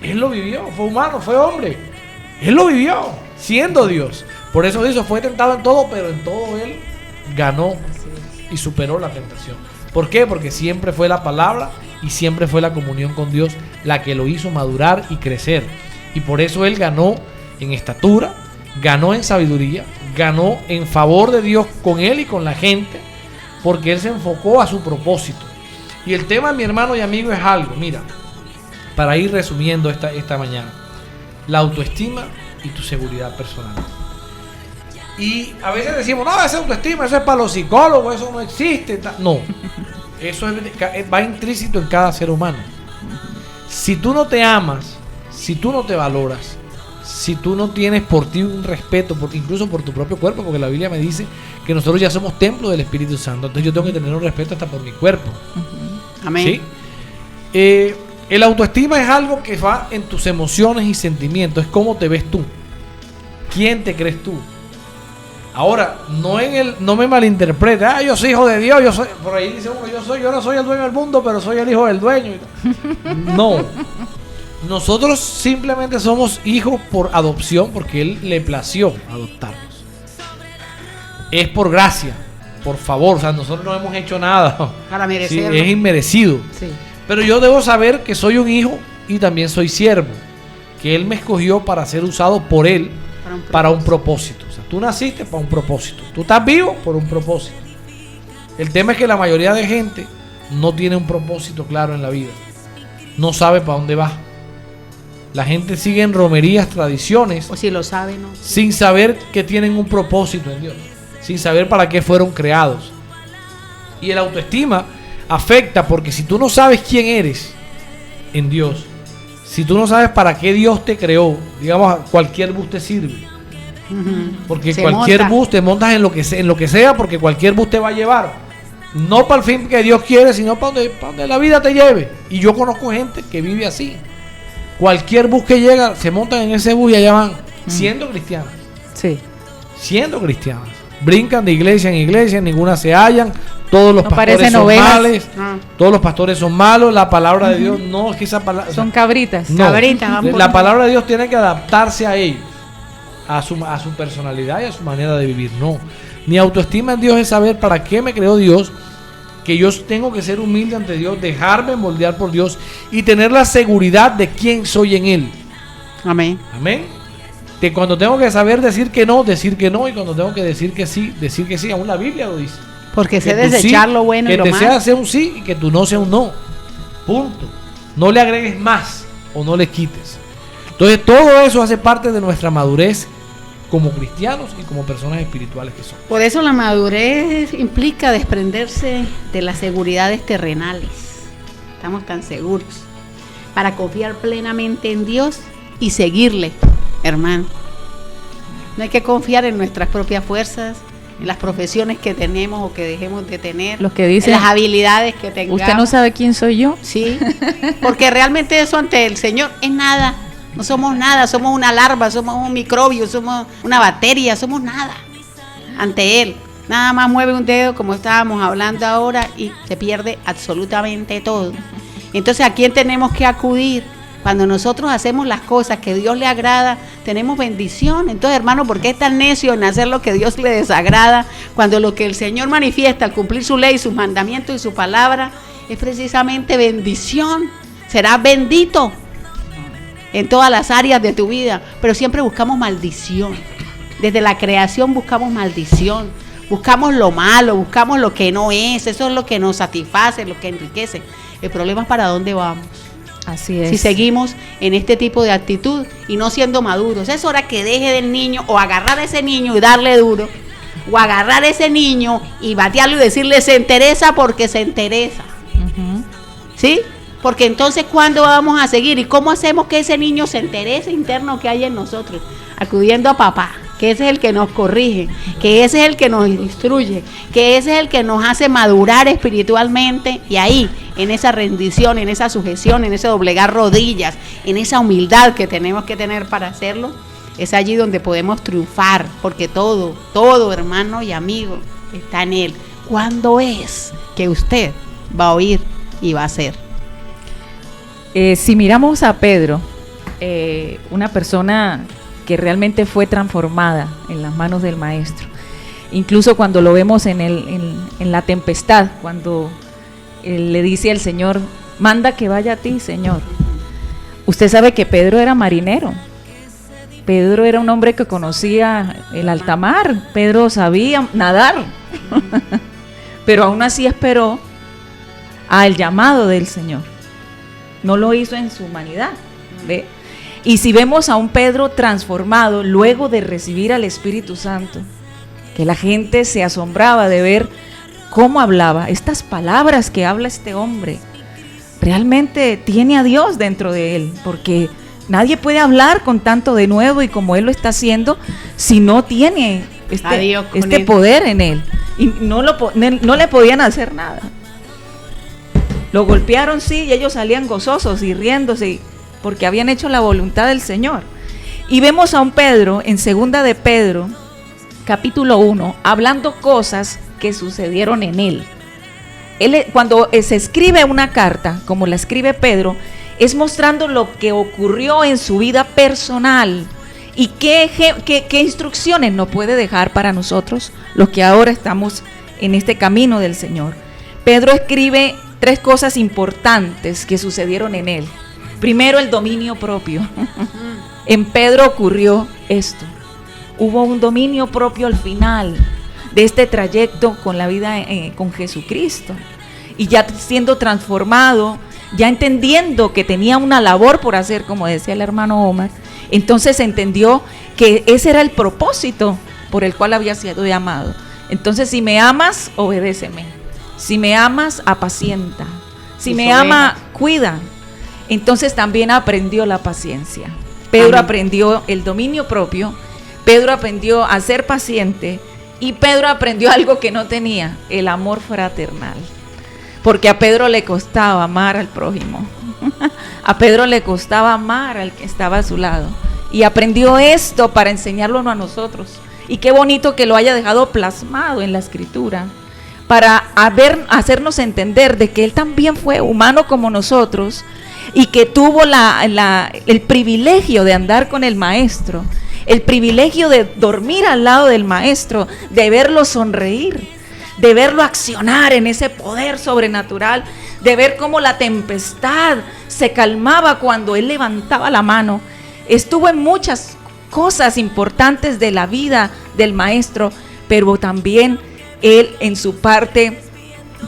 Él lo vivió, fue humano, fue hombre. Él lo vivió, siendo Dios. Por eso dice, fue tentado en todo, pero en todo él ganó y superó la tentación. ¿Por qué? Porque siempre fue la palabra y siempre fue la comunión con Dios la que lo hizo madurar y crecer. Y por eso él ganó en estatura, ganó en sabiduría, ganó en favor de Dios con él y con la gente, porque él se enfocó a su propósito. Y el tema, mi hermano y amigo, es algo, mira, para ir resumiendo esta mañana: la autoestima y tu seguridad personal. Y a veces decimos, no, esa autoestima, eso es para los psicólogos, eso no existe. No, eso va intrínseco en cada ser humano. Si tú no te amas, si tú no te valoras, si tú no tienes por ti un respeto, incluso por tu propio cuerpo, porque la Biblia me dice que nosotros ya somos templo del Espíritu Santo, entonces yo tengo que tener un respeto hasta por mi cuerpo. Amén. ¿Sí? El autoestima es algo que va en tus emociones y sentimientos, es cómo te ves tú, quién te crees tú. Ahora, no me malinterprete, yo soy hijo de Dios, yo soy, por ahí dice uno, yo no soy el dueño del mundo, pero soy el hijo del dueño. No, nosotros simplemente somos hijos por adopción, porque Él le plació adoptarnos. Es por gracia, por favor, o sea, nosotros no hemos hecho nada Para merecerlo. Sí, es inmerecido. Sí. Pero yo debo saber que soy un hijo y también soy siervo, que Él me escogió para ser usado por Él para un propósito. O sea, tú naciste para un propósito, tú estás vivo por un propósito. El tema es que la mayoría de gente no tiene un propósito claro en la vida, no sabe para dónde va. La gente sigue en romerías, tradiciones, O si lo sabe, ¿no? sin saber que tienen un propósito en Dios, sin saber para qué fueron creados. Y el autoestima afecta, porque si tú no sabes quién eres en Dios, si tú no sabes para qué Dios te creó, digamos, cualquier bus te sirve. Porque cualquier bus te montas en lo que sea, porque cualquier bus te va a llevar. No para el fin que Dios quiere, sino para donde la vida te lleve. Y yo conozco gente que vive así. Cualquier bus que llega, se montan en ese bus y allá van, siendo cristianas. Sí. Siendo cristianas. Brincan de iglesia en iglesia, ninguna se hallan. Todos los No pastores parecen son ovejas. males. Todos los pastores son malos. La palabra de Dios no es que esa palabra. Son cabritas. No. Cabritas, van por La un- palabra de Dios tiene que adaptarse a ellos, a su personalidad y a su manera de vivir. No. Mi autoestima en Dios es saber para qué me creó Dios, que yo tengo que ser humilde ante Dios, dejarme moldear por Dios y tener la seguridad de quién soy en Él. Amén. Amén. Que cuando tengo que saber decir que no, y cuando tengo que decir que sí, aún la Biblia lo dice. Porque sé Que tu desechar sí, lo bueno y que lo te malo. sea sea un sí y que tu no sea un no. Punto. No le agregues más o no le quites. Entonces todo eso hace parte de nuestra madurez como cristianos y como personas espirituales que somos. Por eso la madurez implica desprenderse de las seguridades terrenales. Estamos tan seguros. Para confiar plenamente en Dios y seguirle, hermano. No hay que confiar en nuestras propias fuerzas, en las profesiones que tenemos o que dejemos de tener, Los que dicen, en las habilidades que tengamos. ¿usted no sabe quién soy yo? Sí, porque realmente eso ante el Señor es nada. No somos nada, somos una larva, somos un microbio, somos una bacteria, somos nada ante Él. Nada más mueve un dedo, como estábamos hablando ahora, y se pierde absolutamente todo. Entonces, ¿a quién tenemos que acudir? Cuando nosotros hacemos las cosas que Dios le agrada, tenemos bendición. Entonces, hermano, ¿por qué es tan necio en hacer lo que Dios le desagrada? Cuando lo que el Señor manifiesta al cumplir su ley, sus mandamientos y su palabra, es precisamente bendición. Serás bendito en todas las áreas de tu vida, pero siempre buscamos maldición. Desde la creación buscamos maldición, buscamos lo malo, buscamos lo que no es, eso es lo que nos satisface, lo que enriquece. El problema es para dónde vamos. Así es. Si seguimos en este tipo de actitud y no siendo maduros, es hora que deje del niño o agarrar a ese niño y darle duro o agarrar a ese niño y batearlo y decirle se entereza porque se entereza. ¿Sí? Porque entonces ¿cuándo vamos a seguir? ¿Y cómo hacemos que ese niño se enterece interno que hay en nosotros? Acudiendo a papá, que ese es el que nos corrige, que ese es el que nos instruye, que ese es el que nos hace madurar espiritualmente, y ahí, en esa rendición, en esa sujeción, en ese doblegar rodillas, en esa humildad que tenemos que tener para hacerlo, es allí donde podemos triunfar, porque todo hermano y amigo está en Él. ¿Cuándo es que usted va a oír y va a hacer? Si miramos a Pedro, una persona que realmente fue transformada en las manos del Maestro, incluso cuando lo vemos en la tempestad, cuando le dice al Señor, manda que vaya a ti, Señor. Usted sabe que Pedro era marinero. Pedro era un hombre que conocía el alta mar. Pedro sabía nadar. Pero aún así esperó al llamado del Señor. No lo hizo en su humanidad, ¿ve? Y si vemos a un Pedro transformado luego de recibir al Espíritu Santo, que la gente se asombraba de ver cómo hablaba, estas palabras que habla este hombre, realmente tiene a Dios dentro de él, porque nadie puede hablar con tanto de nuevo y como él lo está haciendo si no tiene este poder en él. Y no le podían hacer nada. Lo golpearon, sí, y ellos salían gozosos y riéndose porque habían hecho la voluntad del Señor. Y vemos a un Pedro en 2 de Pedro, capítulo 1, hablando cosas que sucedieron en él. Cuando se escribe una carta, como la escribe Pedro, es mostrando lo que ocurrió en su vida personal y qué instrucciones nos puede dejar para nosotros, los que ahora estamos en este camino del Señor. Pedro escribe 3 cosas importantes que sucedieron en él. Primero, el dominio propio. En Pedro ocurrió esto. Hubo un dominio propio al final de este trayecto con la vida con Jesucristo. Y ya siendo transformado, ya entendiendo que tenía una labor por hacer, como decía el hermano Omar, entonces entendió que ese era el propósito por el cual había sido llamado. Entonces, si me amas, obedéceme. Si me amas, apacienta. Si me ama, cuida. Entonces también aprendió la paciencia. Pedro aprendió el dominio propio, Pedro aprendió a ser paciente y Pedro aprendió algo que no tenía, el amor fraternal. Porque a Pedro le costaba amar al prójimo. A Pedro le costaba amar al que estaba a su lado. Y aprendió esto para enseñarlo a nosotros. Y qué bonito que lo haya dejado plasmado en la Escritura, para hacernos entender de que él también fue humano como nosotros y que tuvo el privilegio de andar con el Maestro, el privilegio de dormir al lado del Maestro, de verlo sonreír, de verlo accionar en ese poder sobrenatural, de ver cómo la tempestad se calmaba cuando él levantaba la mano. Estuvo en muchas cosas importantes de la vida del Maestro, pero también él en su parte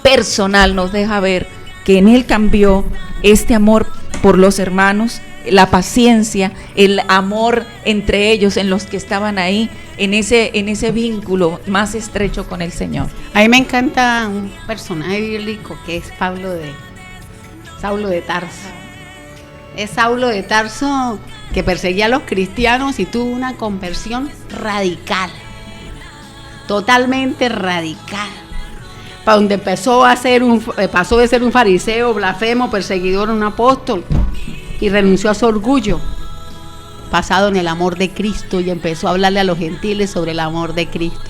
personal nos deja ver que en él cambió este amor por los hermanos, la paciencia, el amor entre ellos, en los que estaban ahí, en ese vínculo más estrecho con el Señor. A mí me encanta un personaje bíblico que es Saulo de Tarso. Es Saulo de Tarso que perseguía a los cristianos y tuvo una conversión radical. Totalmente radical, para donde pasó de ser un fariseo, blasfemo, perseguidor, un apóstol, y renunció a su orgullo, basado en el amor de Cristo, y empezó a hablarle a los gentiles sobre el amor de Cristo.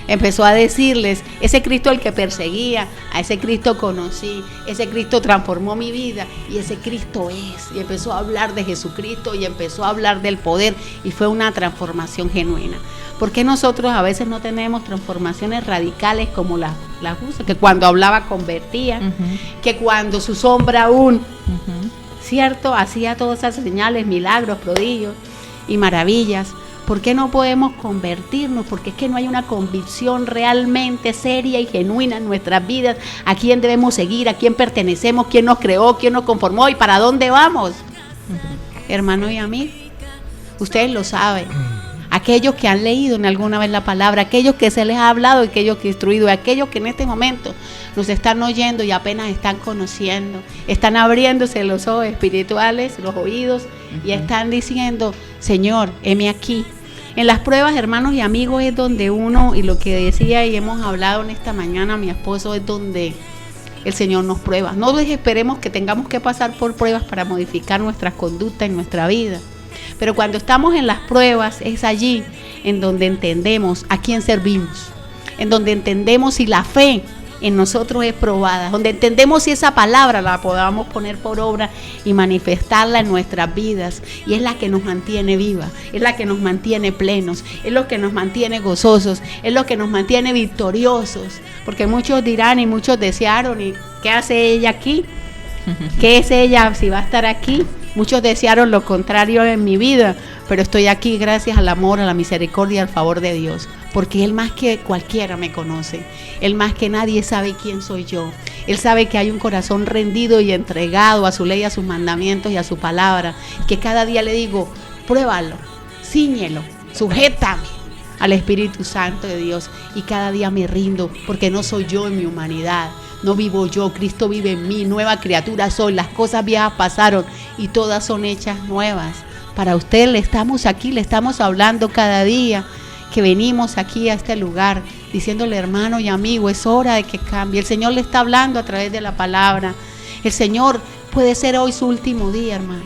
Empezó a decirles, ese Cristo al que perseguía, a ese Cristo conocí, ese Cristo transformó mi vida y ese Cristo es. Y empezó a hablar de Jesucristo y empezó a hablar del poder y fue una transformación genuina. ¿Por qué nosotros a veces no tenemos transformaciones radicales como las justas? Que cuando hablaba convertía, que cuando su sombra aún, ¿cierto? Hacía todas esas señales, milagros, prodigios y maravillas. ¿Por qué no podemos convertirnos? Porque es que no hay una convicción realmente seria y genuina en nuestras vidas. ¿A quién debemos seguir? ¿A quién pertenecemos? ¿Quién nos creó? ¿Quién nos conformó? ¿Y para dónde vamos? Hermano y amigo, ustedes lo saben. aquellos que han leído en alguna vez la palabra, aquellos que se les ha hablado, aquellos que instruido, aquellos que en este momento nos están oyendo y apenas están conociendo, están abriéndose los ojos espirituales, los oídos, y están diciendo, Señor, heme aquí. En las pruebas, hermanos y amigos, es donde uno, y lo que decía y hemos hablado en esta mañana mi esposo, es donde el Señor nos prueba. No desesperemos que tengamos que pasar por pruebas para modificar nuestras conductas en nuestra vida. Pero cuando estamos en las pruebas, es allí en donde entendemos a quién servimos, en donde entendemos si la fe en nosotros es probada, donde entendemos si esa palabra la podamos poner por obra y manifestarla en nuestras vidas, y es la que nos mantiene viva, es la que nos mantiene plenos, es lo que nos mantiene gozosos, es lo que nos mantiene victoriosos, porque muchos dirán y muchos desearon, ¿y qué hace ella aquí? ¿Qué es ella si va a estar aquí? Muchos desearon lo contrario en mi vida, pero estoy aquí gracias al amor, a la misericordia y al favor de Dios, porque Él más que cualquiera me conoce, Él más que nadie sabe quién soy yo. Él sabe que hay un corazón rendido y entregado a su ley, a sus mandamientos y a su palabra, que cada día le digo, pruébalo, cíñelo, sujétame al Espíritu Santo de Dios, y cada día me rindo, porque no soy yo en mi humanidad. No vivo yo, Cristo vive en mí, nueva criatura soy, las cosas viejas pasaron y todas son hechas nuevas. Para usted le estamos aquí, le estamos hablando cada día que venimos aquí a este lugar, diciéndole, hermano y amigo, es hora de que cambie. El Señor le está hablando a través de la palabra. El Señor puede ser hoy su último día, hermano.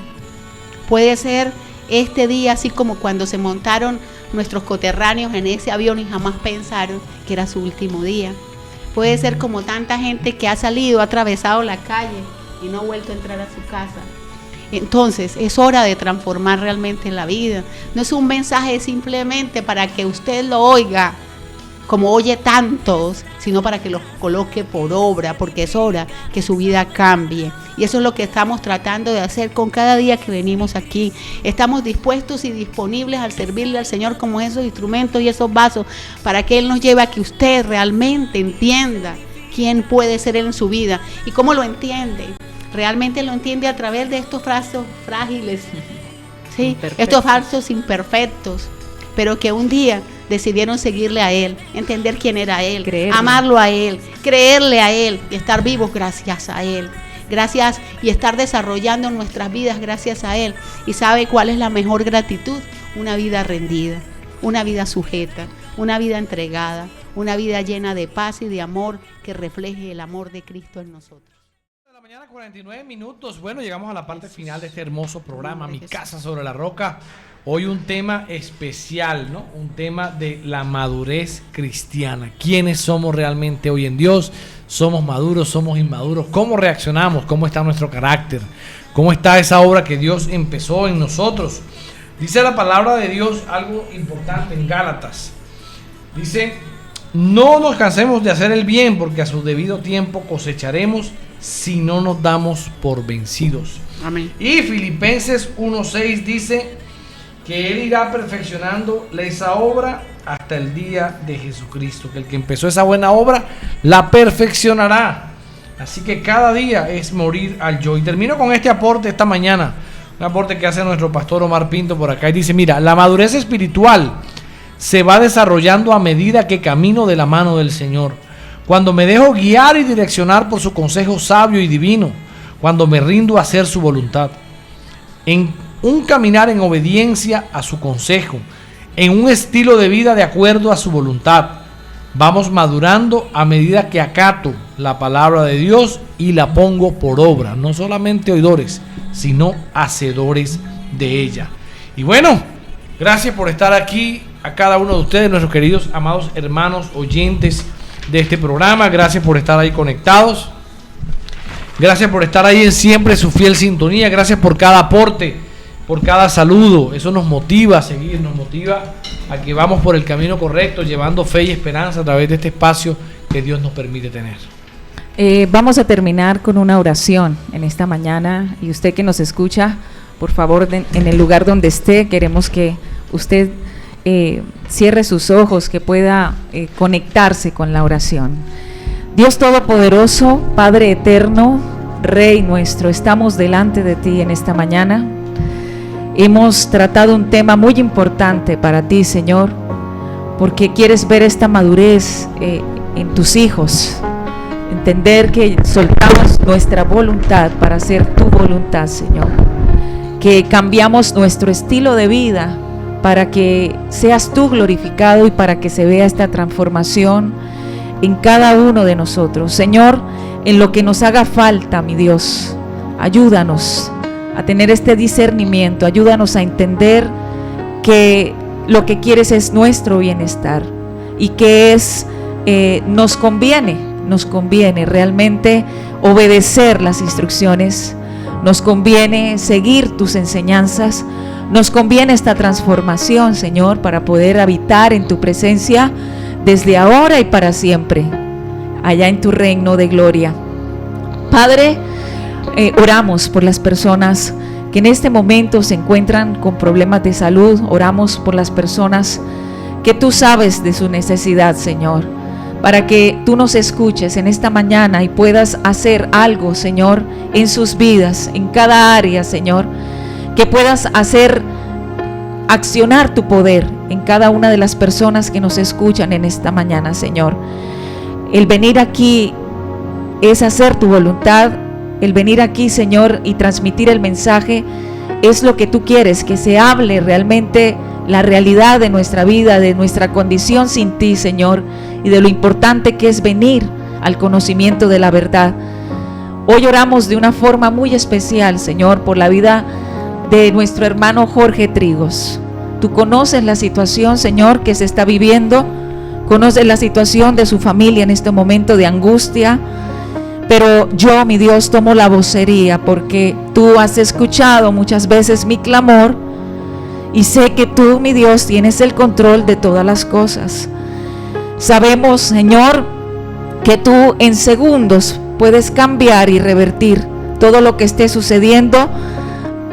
Puede ser este día, así como cuando se montaron nuestros coterráneos en ese avión y jamás pensaron que era su último día. Puede ser como tanta gente que ha salido, ha atravesado la calle y no ha vuelto a entrar a su casa. Entonces es hora de transformar realmente la vida. No es un mensaje simplemente para que usted lo oiga como oye tantos, sino para que lo coloque por obra, porque es hora que su vida cambie. Y eso es lo que estamos tratando de hacer con cada día que venimos aquí. Estamos dispuestos y disponibles al servirle al Señor como esos instrumentos y esos vasos, para que Él nos lleve a que usted realmente entienda quién puede ser Él en su vida. ¿Y cómo lo entiende? Realmente lo entiende a través de estos brazos frágiles, ¿sí? Estos falsos imperfectos, pero que un día decidieron seguirle a Él, entender quién era Él, creerle, amarlo a Él, creerle a Él y estar vivos gracias a Él. Gracias, y estar desarrollando nuestras vidas gracias a Él. ¿Y sabe cuál es la mejor gratitud? Una vida rendida, una vida sujeta, una vida entregada, una vida llena de paz y de amor que refleje el amor de Cristo en nosotros. Mañana 49 minutos. Bueno, llegamos a la parte final de este hermoso programa, Mi Casa sobre la Roca. Hoy un tema especial, ¿no? Un tema de la madurez cristiana. ¿Quiénes somos realmente hoy en Dios? ¿Somos maduros? ¿Somos inmaduros? ¿Cómo reaccionamos? ¿Cómo está nuestro carácter? ¿Cómo está esa obra que Dios empezó en nosotros? Dice la palabra de Dios algo importante en Gálatas. Dice, no nos cansemos de hacer el bien, porque a su debido tiempo cosecharemos si no nos damos por vencidos. Amén. Y Filipenses 1:6 dice que Él irá perfeccionando esa obra hasta el día de Jesucristo, que el que empezó esa buena obra la perfeccionará. Así que cada día es morir al yo. Y termino con este aporte esta mañana, un aporte que hace nuestro pastor Omar Pinto por acá, y dice, mira, la madurez espiritual se va desarrollando a medida que camino de la mano del Señor. Cuando me dejo guiar y direccionar por su consejo sabio y divino, cuando me rindo a hacer su voluntad, en un caminar en obediencia a su consejo, en un estilo de vida de acuerdo a su voluntad, vamos madurando a medida que acato la palabra de Dios y la pongo por obra, no solamente oidores, sino hacedores de ella. Y bueno, gracias por estar aquí, a cada uno de ustedes, nuestros queridos, amados hermanos, oyentes de este programa. Gracias por estar ahí conectados, gracias por estar ahí en siempre su fiel sintonía, gracias por cada aporte, por cada saludo. Eso nos motiva a seguir, nos motiva a que vamos por el camino correcto, llevando fe y esperanza a través de este espacio que Dios nos permite tener. Vamos a terminar con una oración en esta mañana, y usted que nos escucha, por favor, en el lugar donde esté, queremos que usted cierre sus ojos, que pueda conectarse con la oración. Dios Todopoderoso, Padre eterno, Rey nuestro, estamos delante de ti en esta mañana. hemos tratado un tema muy importante para ti, Señor, porque quieres ver esta madurez en tus hijos, entender que soltamos nuestra voluntad para hacer tu voluntad, Señor, que cambiamos nuestro estilo de vida para que seas tú glorificado y para que se vea esta transformación en cada uno de nosotros. Señor, en lo que nos haga falta, mi Dios, ayúdanos a tener este discernimiento, ayúdanos a entender que lo que quieres es nuestro bienestar y que nos conviene realmente obedecer las instrucciones, nos conviene seguir tus enseñanzas, nos conviene esta transformación, Señor, para poder habitar en tu presencia desde ahora y para siempre, allá en tu reino de gloria. Padre, oramos por las personas que en este momento se encuentran con problemas de salud, oramos por las personas que tú sabes de su necesidad, Señor, para que tú nos escuches en esta mañana y puedas hacer algo, Señor, en sus vidas, en cada área, Señor, que puedas accionar tu poder en cada una de las personas que nos escuchan en esta mañana, Señor. El venir aquí es hacer tu voluntad, el venir aquí, Señor, y transmitir el mensaje es lo que tú quieres, que se hable realmente la realidad de nuestra vida, de nuestra condición sin ti, Señor, y de lo importante que es venir al conocimiento de la verdad. Hoy oramos de una forma muy especial, Señor, por la vida de nuestro hermano Jorge Trigos. Tú conoces la situación, Señor, que se está viviendo, conoces la situación de su familia en este momento de angustia, pero yo, mi Dios, tomo la vocería porque tú has escuchado muchas veces mi clamor y sé que tú, mi Dios, tienes el control de todas las cosas. Sabemos, Señor, que tú en segundos puedes cambiar y revertir todo lo que esté sucediendo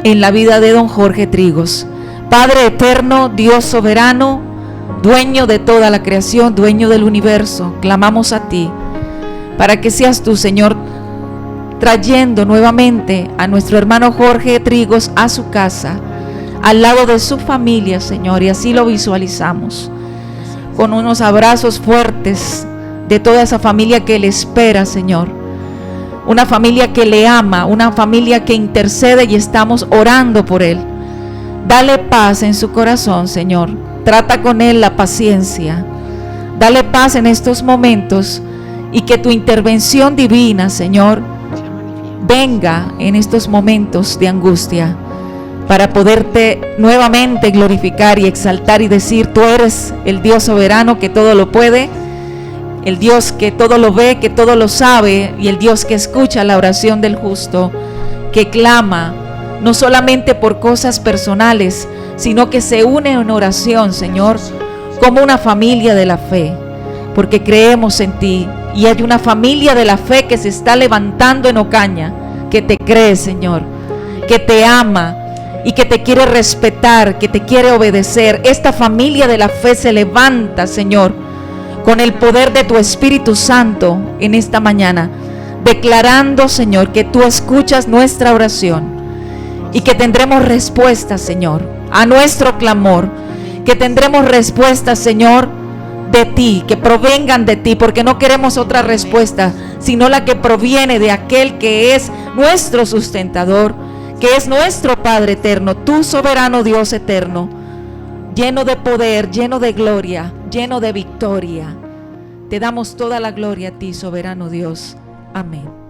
en la vida de don Jorge Trigos. Padre eterno, Dios soberano, dueño de toda la creación, dueño del universo, clamamos a ti para que seas tú, Señor, trayendo nuevamente a nuestro hermano Jorge Trigos a su casa, al lado de su familia, Señor, y así lo visualizamos, con unos abrazos fuertes de toda esa familia que le espera, Señor, una familia que le ama, una familia que intercede y estamos orando por él. Dale paz en su corazón, Señor, trata con él la paciencia, dale paz en estos momentos y que tu intervención divina, Señor, venga en estos momentos de angustia para poderte nuevamente glorificar y exaltar y decir: tú eres el Dios soberano que todo lo puede, el Dios que todo lo ve, que todo lo sabe, y el Dios que escucha la oración del justo, que clama no solamente por cosas personales, sino que se une en oración, Señor, como una familia de la fe, porque creemos en ti. Y hay una familia de la fe que se está levantando en Ocaña, que te cree, Señor, que te ama y que te quiere respetar, que te quiere obedecer. Esta familia de la fe se levanta, Señor, con el poder de tu Espíritu Santo en esta mañana, declarando, Señor, que tú escuchas nuestra oración y que tendremos respuesta, Señor, a nuestro clamor, que tendremos respuesta, Señor, de ti, que provengan de ti, porque no queremos otra respuesta, sino la que proviene de aquel que es nuestro sustentador, que es nuestro Padre eterno, tu soberano Dios eterno, lleno de poder, lleno de gloria, lleno de victoria. Te damos toda la gloria a ti, soberano Dios. Amén.